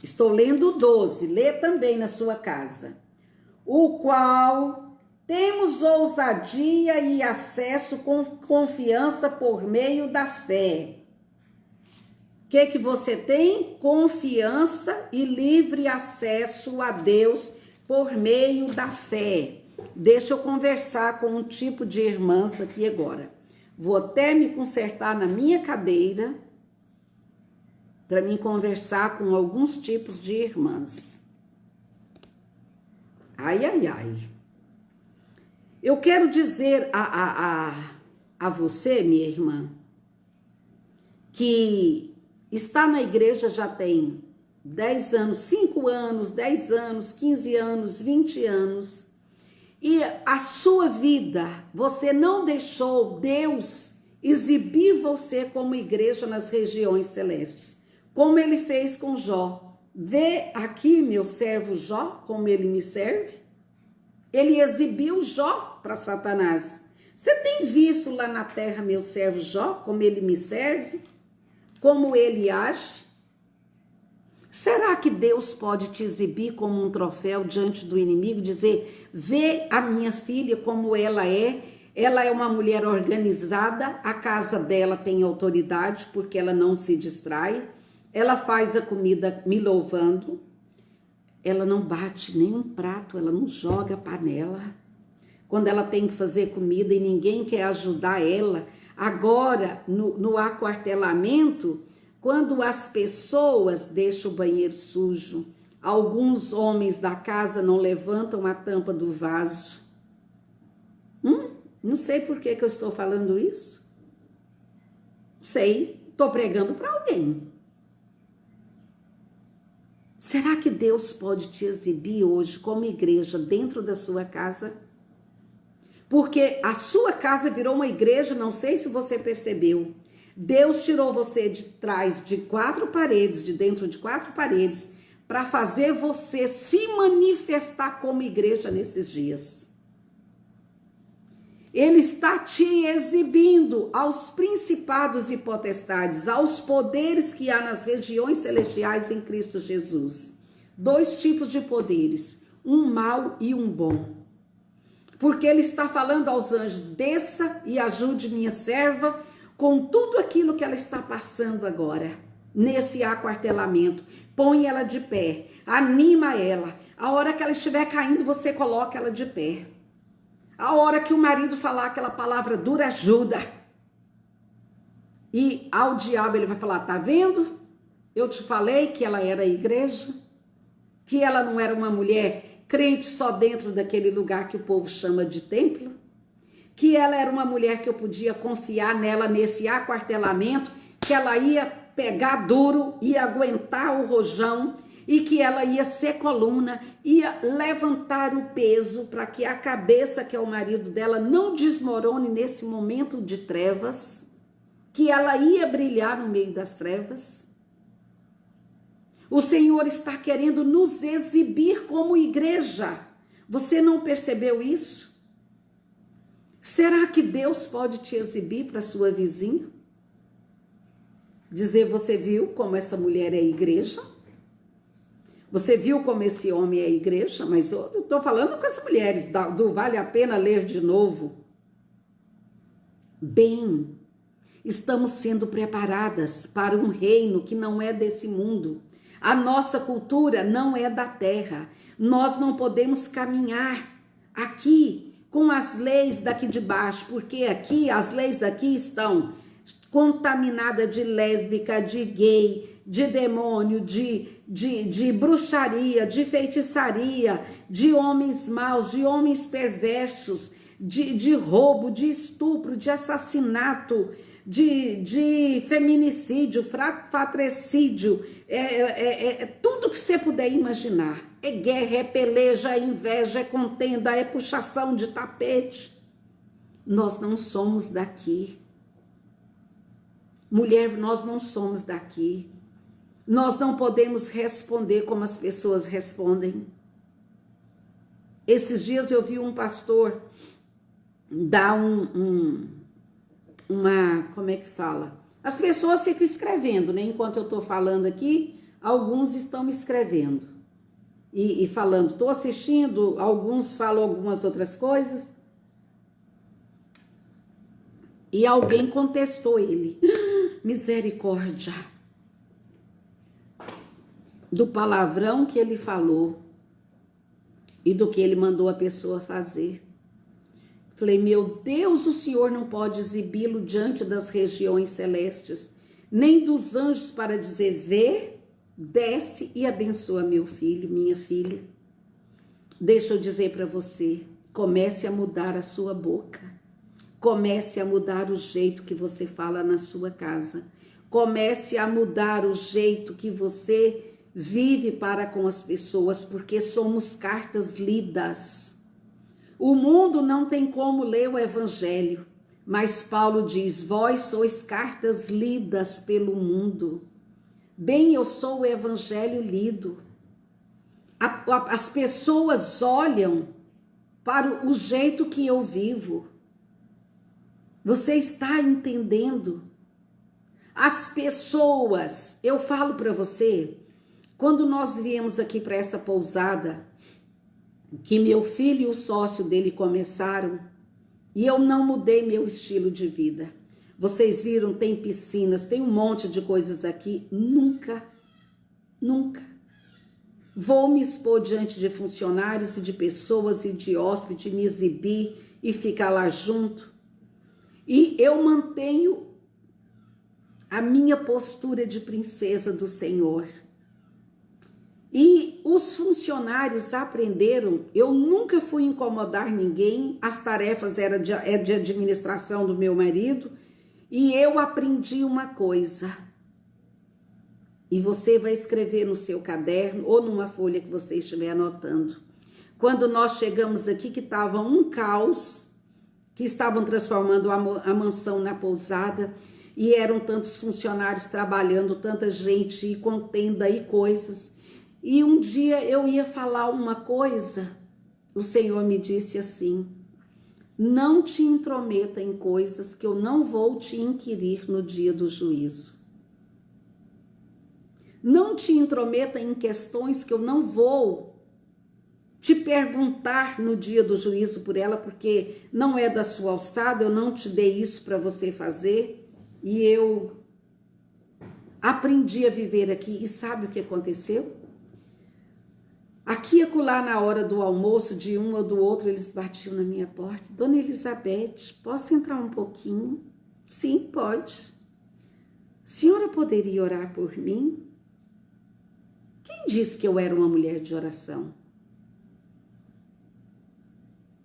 S1: Estou lendo o 12, lê também na sua casa. O qual temos ousadia e acesso com confiança por meio da fé. O que que você tem? Confiança e livre acesso a Deus por meio da fé. Deixa eu conversar com um tipo de irmãs aqui agora. Vou até me consertar na minha cadeira para mim conversar com alguns tipos de irmãs. Ai, ai, ai. Eu quero dizer a você, minha irmã, que está na igreja já tem 10 anos, 5 anos, 10 anos, 15 anos, 20 anos, e a sua vida, você não deixou Deus exibir você como igreja nas regiões celestes, como ele fez com Jó. Vê aqui meu servo Jó, como ele me serve. Ele exibiu Jó para Satanás. Você tem visto lá na terra meu servo Jó, como ele me serve? Como ele age? Será que Deus pode te exibir como um troféu diante do inimigo, dizer, vê a minha filha como ela é uma mulher organizada, a casa dela tem autoridade porque ela não se distrai, ela faz a comida me louvando, ela não bate nenhum prato, ela não joga panela. Quando ela tem que fazer comida e ninguém quer ajudar ela, agora no aquartelamento, quando as pessoas deixam o banheiro sujo, alguns homens da casa não levantam a tampa do vaso. Não sei por que eu estou falando isso. Sei, estou pregando para alguém. Será que Deus pode te exibir hoje como igreja dentro da sua casa? Porque a sua casa virou uma igreja, não sei se você percebeu. Deus tirou você de trás de 4 paredes, de dentro de 4 paredes, para fazer você se manifestar como igreja nesses dias. Ele está te exibindo aos principados e potestades, aos poderes que há nas regiões celestiais em Cristo Jesus. 2 tipos de poderes, um mau e um bom. Porque ele está falando aos anjos, desça e ajude minha serva com tudo aquilo que ela está passando agora, nesse aquartelamento. Põe ela de pé, anima ela. A hora que ela estiver caindo, você coloca ela de pé. A hora que o marido falar aquela palavra dura, ajuda. E ao diabo ele vai falar, tá vendo? Eu te falei que ela era a igreja, que ela não era uma mulher crente só dentro daquele lugar que o povo chama de templo, que ela era uma mulher que eu podia confiar nela nesse aquartelamento, que ela ia pegar duro, ia aguentar o rojão, e que ela ia ser coluna, ia levantar o peso para que a cabeça, que é o marido dela, não desmorone nesse momento de trevas, que ela ia brilhar no meio das trevas. O Senhor está querendo nos exibir como igreja. Você não percebeu isso? Será que Deus pode te exibir para sua vizinha? Dizer, você viu como essa mulher é igreja? Você viu como esse homem é igreja? Mas eu estou falando com as mulheres, vale a pena ler de novo. Bem, estamos sendo preparadas para um reino que não é desse mundo. A nossa cultura não é da terra. Nós não podemos caminhar aqui com as leis daqui de baixo, porque aqui as leis daqui estão contaminadas de lésbica, de gay, de demônio, de bruxaria, de feitiçaria, de homens maus, de homens perversos, de roubo, de estupro, de assassinato, de feminicídio, fratricídio, tudo que você puder imaginar. É guerra, é peleja, é inveja, é contenda, é puxação de tapete. Nós não somos daqui. Mulher, nós não somos daqui. Nós não podemos responder como as pessoas respondem. Esses dias eu vi um pastor dar como é que fala? As pessoas ficam escrevendo, né? Enquanto eu estou falando aqui, alguns estão me escrevendo e falando. Estou assistindo, alguns falam algumas outras coisas. E alguém contestou ele. Misericórdia. do palavrão que ele falou e do que ele mandou a pessoa fazer. Falei, meu Deus, o Senhor não pode exibi-lo diante das regiões celestes, nem dos anjos para dizer, vê, desce e abençoa meu filho, minha filha. Deixa eu dizer para você, comece a mudar a sua boca. Comece a mudar o jeito que você fala na sua casa. Comece a mudar o jeito que você vive para com as pessoas, porque somos cartas lidas. O mundo não tem como ler o evangelho, mas Paulo diz, vós sois cartas lidas pelo mundo. Bem, eu sou o evangelho lido. As pessoas olham para o jeito que eu vivo. Você está entendendo? As pessoas, eu falo para você, quando nós viemos aqui para essa pousada, que meu filho e o sócio dele começaram, e eu não mudei meu estilo de vida. Vocês viram, tem piscinas, tem um monte de coisas aqui. Nunca vou me expor diante de funcionários e de pessoas e de hóspedes, me exibir e ficar lá junto. E eu mantenho a minha postura de princesa do Senhor. E os funcionários aprenderam, eu nunca fui incomodar ninguém, as tarefas eram de administração do meu marido, e eu aprendi uma coisa. E você vai escrever no seu caderno ou numa folha que você estiver anotando. Quando nós chegamos aqui, que estava um caos, que estavam transformando a mansão na pousada, e eram tantos funcionários trabalhando, tanta gente, e com tenda e coisas. E um dia eu ia falar uma coisa, o Senhor me disse assim, não te intrometa em coisas que eu não vou te inquirir no dia do juízo. Não te intrometa em questões que eu não vou te perguntar no dia do juízo por ela, porque não é da sua alçada, eu não te dei isso para você fazer. E eu aprendi a viver aqui. E sabe o que aconteceu? Aqui e acolá, na hora do almoço, de um ou do outro, eles batiam na minha porta. Dona Elizabeth, posso entrar um pouquinho? Sim, pode. Senhora poderia orar por mim? Quem disse que eu era uma mulher de oração?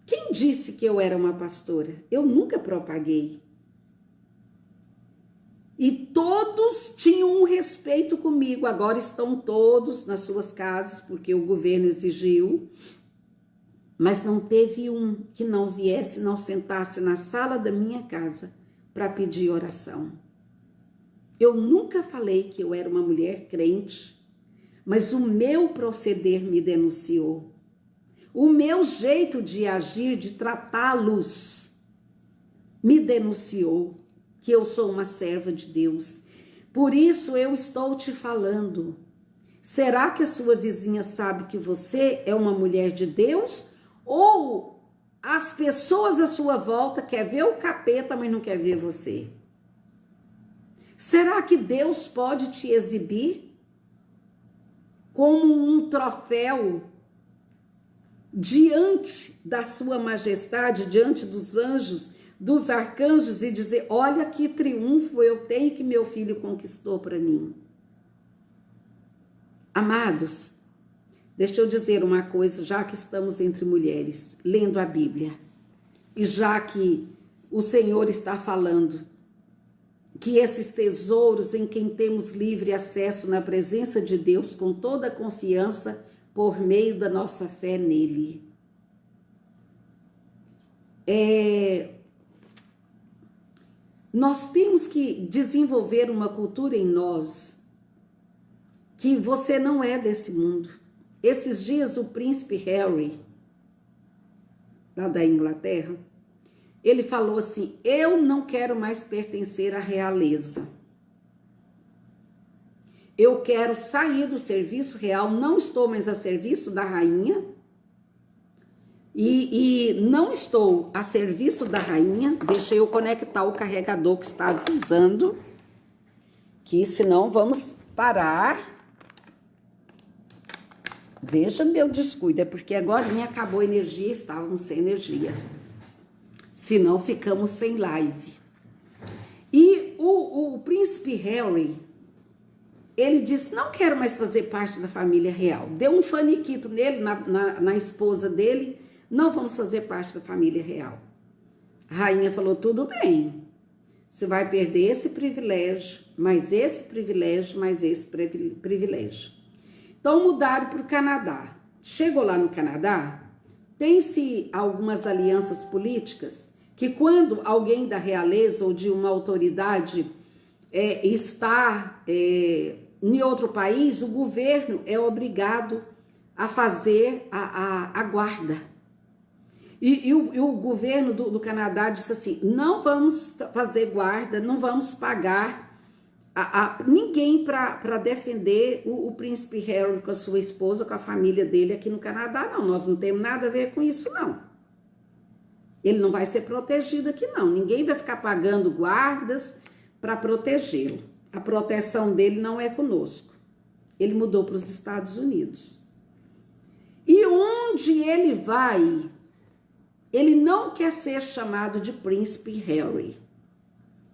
S1: Quem disse que eu era uma pastora? Eu nunca propaguei. E todos tinham um respeito comigo. Agora estão todos nas suas casas, porque o governo exigiu. Mas não teve um que não viesse, não sentasse na sala da minha casa para pedir oração. Eu nunca falei que eu era uma mulher crente, mas o meu proceder me denunciou. O meu jeito de agir, de tratá-los, me denunciou que eu sou uma serva de Deus. Por isso eu estou te falando. Será que a sua vizinha sabe que você é uma mulher de Deus? Ou as pessoas à sua volta querem ver o capeta, mas não quer ver você? Será que Deus pode te exibir como um troféu diante da sua majestade, diante dos anjos, dos arcanjos, e dizer, olha que triunfo eu tenho que meu filho conquistou para mim? Amados, deixa eu dizer uma coisa, já que estamos entre mulheres, lendo a Bíblia, e já que o Senhor está falando que esses tesouros em quem temos livre acesso na presença de Deus com toda a confiança por meio da nossa fé nele. Nós temos que desenvolver uma cultura em nós que você não é desse mundo. Esses dias o príncipe Harry, lá da Inglaterra, ele falou assim, eu não quero mais pertencer à realeza. Eu quero sair do serviço real, não estou mais a serviço da rainha, e não estou a serviço da rainha. Deixa eu conectar o carregador que está avisando, que senão vamos parar. Veja meu descuido, é porque agora me acabou a energia, estávamos sem energia. Senão ficamos sem live. E o príncipe Harry, ele disse, não quero mais fazer parte da família real. Deu um faniquito nele, na esposa dele, não vamos fazer parte da família real. A rainha falou, tudo bem, você vai perder esse privilégio, mais esse privilégio, mais esse privilégio. Então mudaram para o Canadá. Chegou lá no Canadá, tem-se algumas alianças políticas que quando alguém da realeza ou de uma autoridade está em outro país, o governo é obrigado a fazer a guarda. E o governo do Canadá disse assim, não vamos fazer guarda, não vamos pagar ninguém para defender o príncipe Harry com a sua esposa, com a família dele aqui no Canadá, não. Nós não temos nada a ver com isso, não. Ele não vai ser protegido aqui, não. Ninguém vai ficar pagando guardas para protegê-lo. A proteção dele não é conosco. Ele mudou para os Estados Unidos. E onde ele vai, ele não quer ser chamado de príncipe Harry.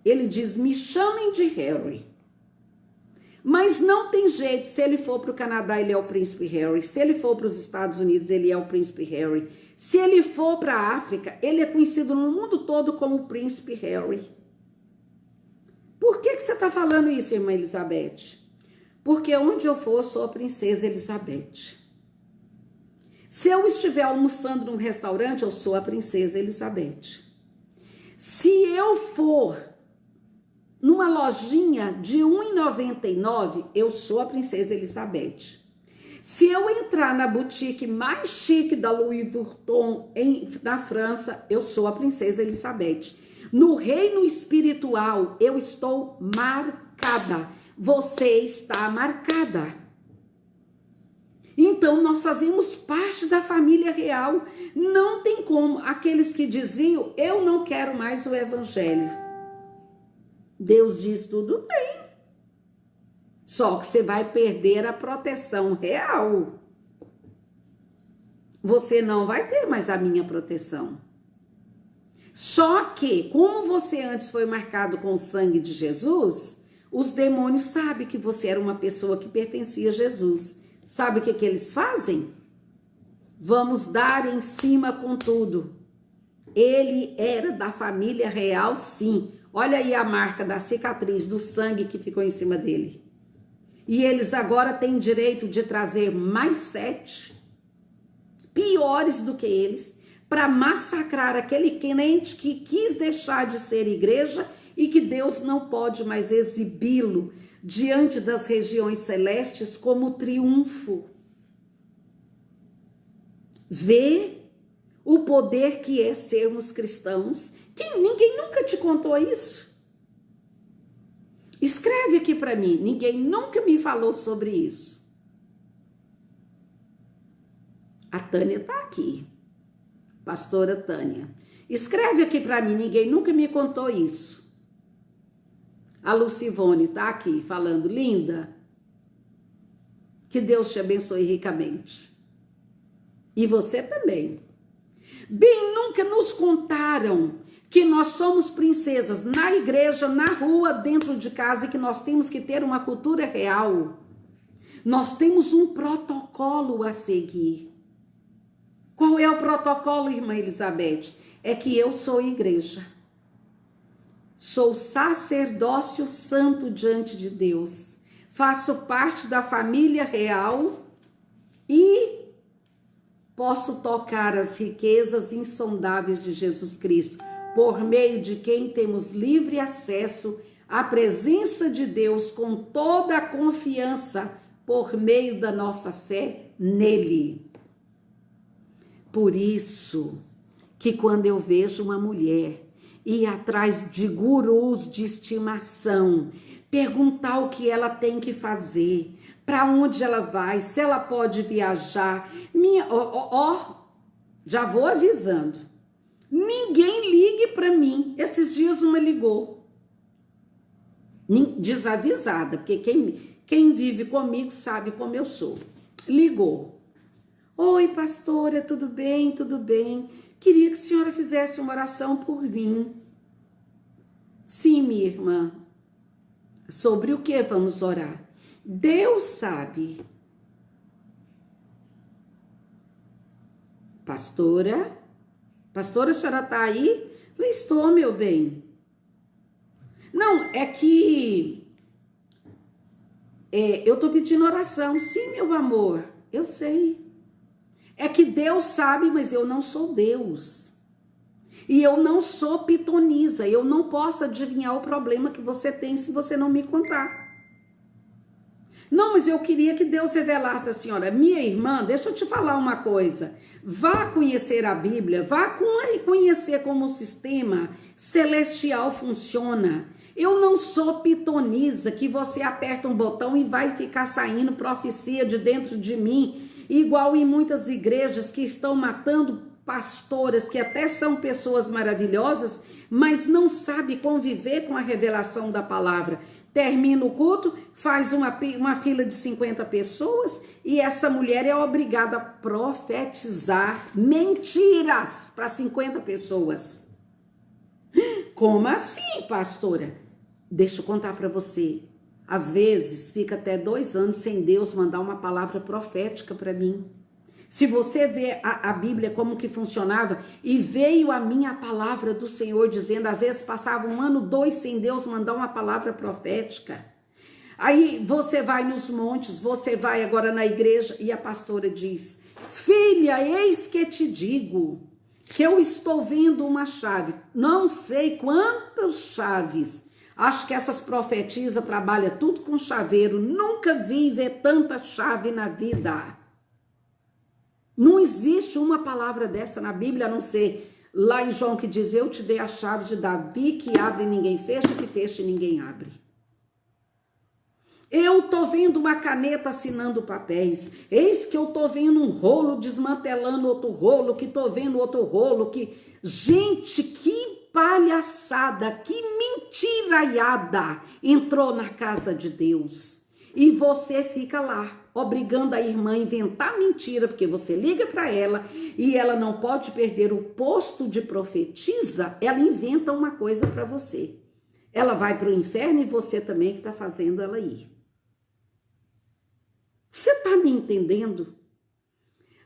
S1: Ele diz, me chamem de Harry. Mas não tem jeito, se ele for para o Canadá, ele é o príncipe Harry. Se ele for para os Estados Unidos, ele é o príncipe Harry. Se ele for para a África, ele é conhecido no mundo todo como o príncipe Harry. Por que você está falando isso, irmã Elizabeth? Porque onde eu for, eu sou a princesa Elizabeth. Se eu estiver almoçando num restaurante, eu sou a princesa Elizabeth. Se eu for numa lojinha de R$1,99, eu sou a princesa Elizabeth. Se eu entrar na boutique mais chique da Louis Vuitton na França, eu sou a princesa Elizabeth. No reino espiritual, eu estou marcada. Você está marcada. Então, nós fazemos parte da família real. Não tem como. Aqueles que diziam, eu não quero mais o evangelho. Deus diz, tudo bem. Só que você vai perder a proteção real. Você não vai ter mais a minha proteção. Só que, como você antes foi marcado com o sangue de Jesus, os demônios sabem que você era uma pessoa que pertencia a Jesus. Sabe o que eles fazem? Vamos dar em cima com tudo. Ele era da família real, sim. Olha aí a marca da cicatriz, do sangue que ficou em cima dele. E eles agora têm direito de trazer mais 7, piores do que eles, para massacrar aquele crente que quis deixar de ser igreja e que Deus não pode mais exibi-lo diante das regiões celestes como triunfo. Vê o poder que é sermos cristãos. Ninguém nunca te contou isso? Escreve aqui para mim. Ninguém nunca me falou sobre isso. A Tânia está aqui. Pastora Tânia. Escreve aqui para mim. Ninguém nunca me contou isso. A Lucivone está aqui falando. Linda. Que Deus te abençoe ricamente. E você também. Bem, nunca nos contaram que nós somos princesas na igreja, na rua, dentro de casa e que nós temos que ter uma cultura real. Nós temos um protocolo a seguir. Qual é o protocolo, irmã Elizabeth? É que eu sou igreja. Sou sacerdócio santo diante de Deus. Faço parte da família real e posso tocar as riquezas insondáveis de Jesus Cristo, por meio de quem temos livre acesso à presença de Deus com toda a confiança, por meio da nossa fé nele. Por isso que quando eu vejo uma mulher ir atrás de gurus de estimação, perguntar o que ela tem que fazer, para onde ela vai, se ela pode viajar. Já vou avisando. Ninguém ligue para mim. Esses dias uma ligou. Desavisada, porque quem vive comigo sabe como eu sou. Ligou. Oi, pastora, tudo bem? Tudo bem? Queria que a senhora fizesse uma oração por mim. Sim, minha irmã. Sobre o que vamos orar? Deus sabe. Pastora? Pastora, a senhora tá aí? Falei, estou, meu bem. Não, é que eu tô pedindo oração. Sim, meu amor, eu sei. É que Deus sabe, mas eu não sou Deus. E eu não sou pitonisa. Eu não posso adivinhar o problema que você tem se você não me contar. Não, mas eu queria que Deus revelasse a senhora. Minha irmã, deixa eu te falar uma coisa. Vá conhecer a Bíblia, vá conhecer como o sistema celestial funciona. Eu não sou pitonisa que você aperta um botão e vai ficar saindo profecia de dentro de mim, igual em muitas igrejas que estão matando pastoras que até são pessoas maravilhosas, mas não sabem conviver com a revelação da palavra. Termina o culto, faz uma fila de 50 pessoas e essa mulher é obrigada a profetizar mentiras para 50 pessoas. Como assim, pastora? Deixa eu contar para você. Às vezes fica até 2 anos sem Deus mandar uma palavra profética para mim. Se você vê a Bíblia como que funcionava, e veio a minha palavra do Senhor dizendo, às vezes passava 1 ano, 2 sem Deus mandar uma palavra profética. Aí você vai nos montes, você vai agora na igreja e a pastora diz, filha, eis que te digo que eu estou vendo uma chave, não sei quantas chaves, acho que essas profetisas trabalham tudo com chaveiro, nunca vi ver tanta chave na vida. Não existe uma palavra dessa na Bíblia, a não ser lá em João que diz, eu te dei a chave de Davi, que abre e ninguém fecha, que fecha e ninguém abre. Eu tô vendo uma caneta assinando papéis, eis que eu tô vendo um rolo desmantelando outro rolo, que tô vendo outro rolo, que... Gente, que palhaçada, que mentiraiada entrou na casa de Deus. E você fica lá, obrigando a irmã a inventar mentira, porque você liga para ela e ela não pode perder o posto de profetisa, ela inventa uma coisa para você. Ela vai para o inferno e você também que está fazendo ela ir. Você está me entendendo?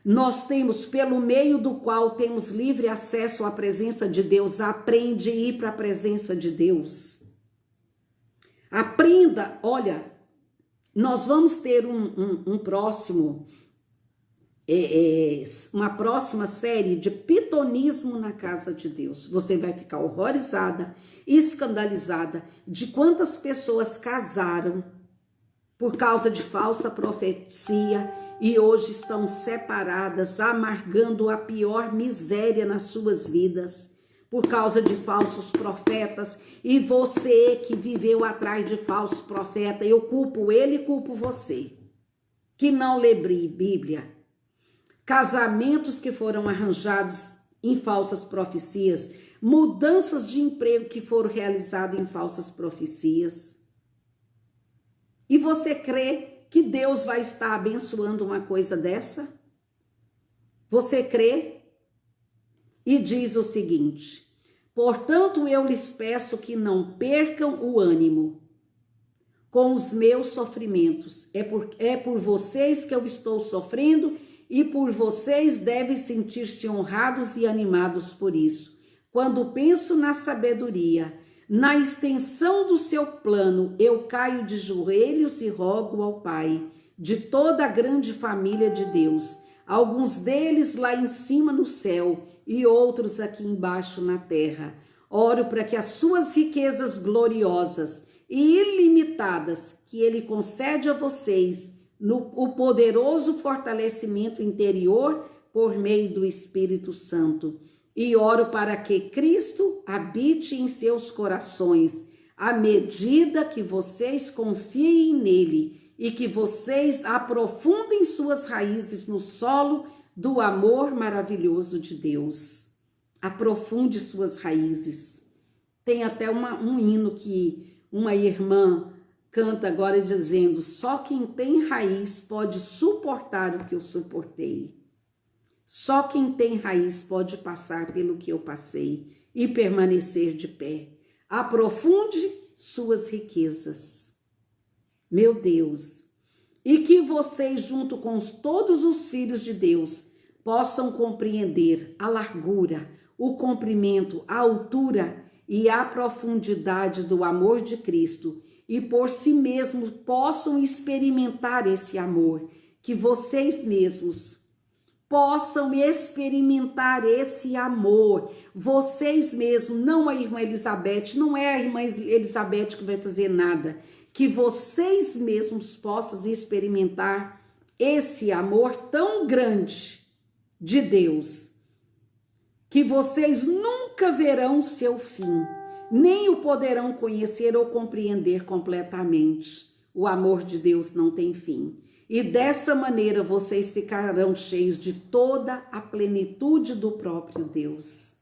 S1: Nós temos, pelo meio do qual temos livre acesso à presença de Deus, aprende a ir para a presença de Deus. Aprenda, olha... Nós vamos ter uma próxima série de pitonismo na casa de Deus. Você vai ficar horrorizada, escandalizada de quantas pessoas casaram por causa de falsa profecia e hoje estão separadas, amargando a pior miséria nas suas vidas. Por causa de falsos profetas, e você que viveu atrás de falsos profetas, eu culpo ele e culpo você, que não lê Bíblia. Casamentos que foram arranjados em falsas profecias, mudanças de emprego que foram realizadas em falsas profecias. E você crê que Deus vai estar abençoando uma coisa dessa? Você crê? E diz o seguinte, portanto eu lhes peço que não percam o ânimo com os meus sofrimentos. É por vocês que eu estou sofrendo e por vocês devem sentir-se honrados e animados por isso. Quando penso na sabedoria, na extensão do seu plano, eu caio de joelhos e rogo ao Pai, de toda a grande família de Deus, alguns deles lá em cima no céu, e outros aqui embaixo na terra. Oro para que as suas riquezas gloriosas e ilimitadas que ele concede a vocês o poderoso fortalecimento interior por meio do Espírito Santo. E oro para que Cristo habite em seus corações à medida que vocês confiem nele e que vocês aprofundem suas raízes no solo do amor maravilhoso de Deus. Aprofunde suas raízes. Tem até um hino que uma irmã canta agora dizendo, só quem tem raiz pode suportar o que eu suportei. Só quem tem raiz pode passar pelo que eu passei e permanecer de pé. Aprofunde suas riquezas. Meu Deus, e que vocês, junto com todos os filhos de Deus, possam compreender a largura, o comprimento, a altura e a profundidade do amor de Cristo e por si mesmos possam experimentar esse amor, que vocês mesmos possam experimentar esse amor, vocês mesmos, não a irmã Elizabeth, não é a irmã Elizabeth que vai fazer nada, que vocês mesmos possam experimentar esse amor tão grande de Deus, que vocês nunca verão seu fim, nem o poderão conhecer ou compreender completamente. O amor de Deus não tem fim. E dessa maneira vocês ficarão cheios de toda a plenitude do próprio Deus.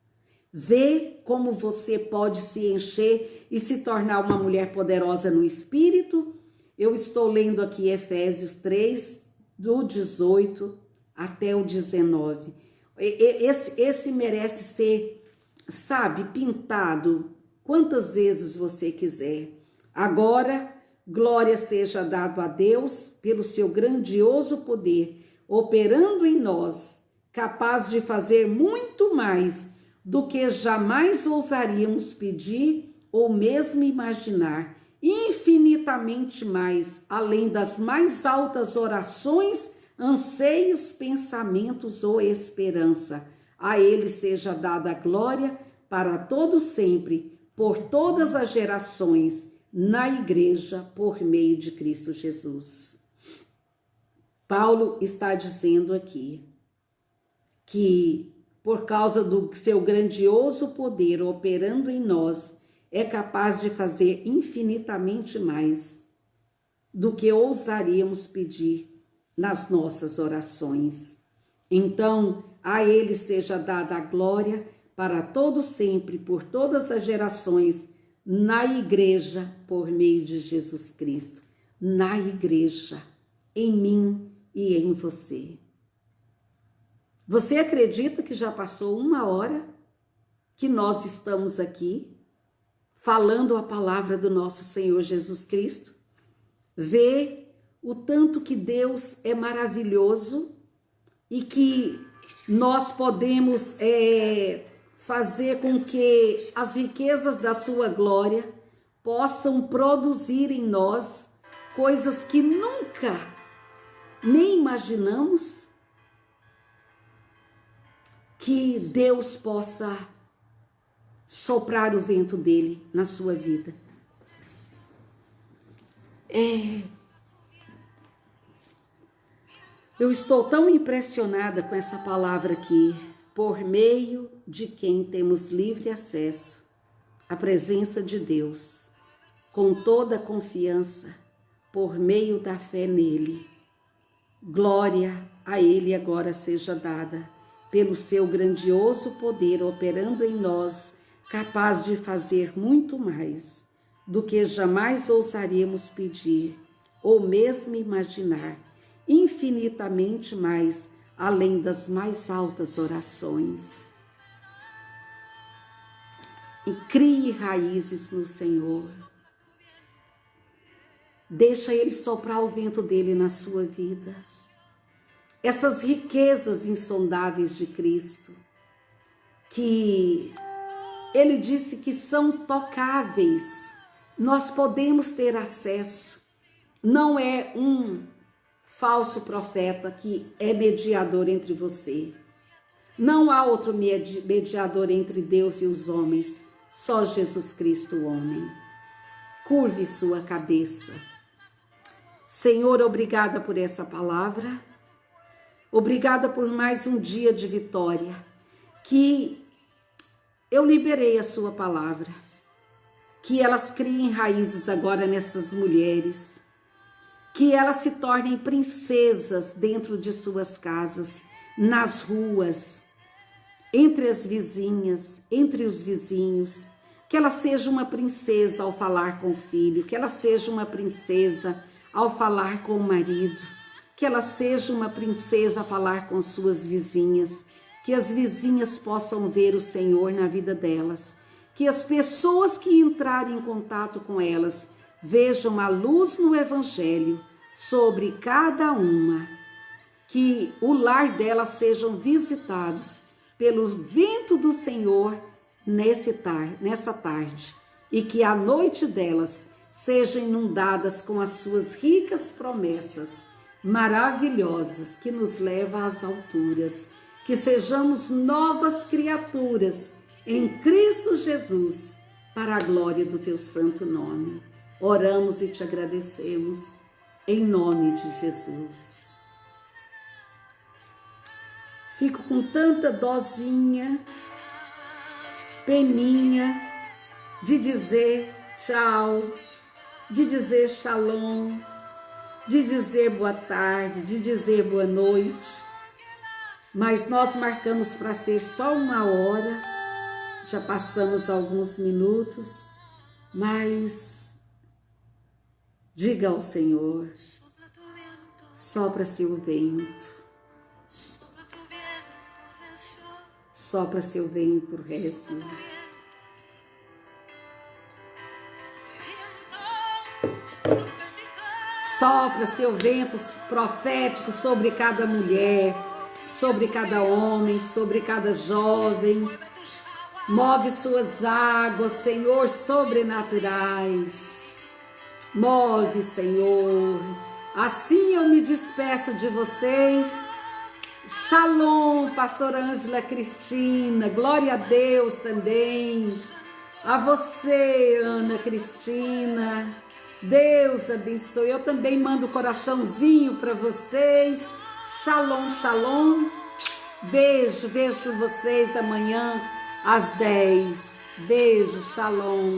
S1: Vê como você pode se encher e se tornar uma mulher poderosa no Espírito. Eu estou lendo aqui Efésios 3, do 18 até o 19. Esse merece ser, sabe, pintado quantas vezes você quiser. Agora, glória seja dada a Deus pelo seu grandioso poder, operando em nós, capaz de fazer muito mais do que jamais ousaríamos pedir ou mesmo imaginar, infinitamente mais, além das mais altas orações, anseios, pensamentos ou esperança. A Ele seja dada a glória para todo sempre, por todas as gerações, na igreja, por meio de Cristo Jesus. Paulo está dizendo aqui que, por causa do seu grandioso poder operando em nós, é capaz de fazer infinitamente mais do que ousaríamos pedir nas nossas orações. Então, a Ele seja dada a glória para todo sempre, por todas as gerações, na igreja, por meio de Jesus Cristo. Na igreja, em mim e em você. Você acredita que já passou 1 hora que nós estamos aqui falando a palavra do nosso Senhor Jesus Cristo? Vê o tanto que Deus é maravilhoso e que nós podemos fazer com que as riquezas da sua glória possam produzir em nós coisas que nunca nem imaginamos. Que Deus possa soprar o vento dele na sua vida. Eu estou tão impressionada com essa palavra aqui, por meio de quem temos livre acesso à presença de Deus, com toda a confiança, por meio da fé nele. Glória a Ele agora seja dada, pelo seu grandioso poder operando em nós, capaz de fazer muito mais do que jamais ousaríamos pedir ou mesmo imaginar, infinitamente mais, além das mais altas orações. E crie raízes no Senhor. Deixa Ele soprar o vento dele na sua vida. Essas riquezas insondáveis de Cristo, que Ele disse que são tocáveis, nós podemos ter acesso. Não é um falso profeta que é mediador entre você. Não há outro mediador entre Deus e os homens, só Jesus Cristo, o homem. Curve sua cabeça. Senhor, obrigada por essa palavra. Obrigada por mais um dia de vitória, que eu liberei a sua palavra, que elas criem raízes agora nessas mulheres, que elas se tornem princesas dentro de suas casas, nas ruas, entre as vizinhas, entre os vizinhos, que ela seja uma princesa ao falar com o filho, que ela seja uma princesa ao falar com o marido, que ela seja uma princesa a falar com suas vizinhas, que as vizinhas possam ver o Senhor na vida delas, que as pessoas que entrarem em contato com elas vejam a luz no Evangelho sobre cada uma, que o lar delas sejam visitados pelo vento do Senhor nessa tarde, e que a noite delas sejam inundadas com as suas ricas promessas maravilhosas que nos levam às alturas, que sejamos novas criaturas em Cristo Jesus, para a glória do teu santo nome. Oramos e te agradecemos, em nome de Jesus. Fico com tanta dozinha, peninha, de dizer tchau, de dizer shalom, de dizer boa tarde, de dizer boa noite, mas nós marcamos para ser só 1 hora, já passamos alguns minutos, mas diga ao Senhor, sopra seu vento, sopra seu vento recio. Sopra seu vento profético sobre cada mulher, sobre cada homem, sobre cada jovem. Move suas águas, Senhor, sobrenaturais. Move, Senhor. Assim eu me despeço de vocês. Shalom, pastora Ângela Cristina. Glória a Deus também. A você, Ana Cristina. Deus abençoe. Eu também mando coraçãozinho para vocês. Shalom, shalom. Beijo, vejo vocês amanhã às 10. Beijo, shalom.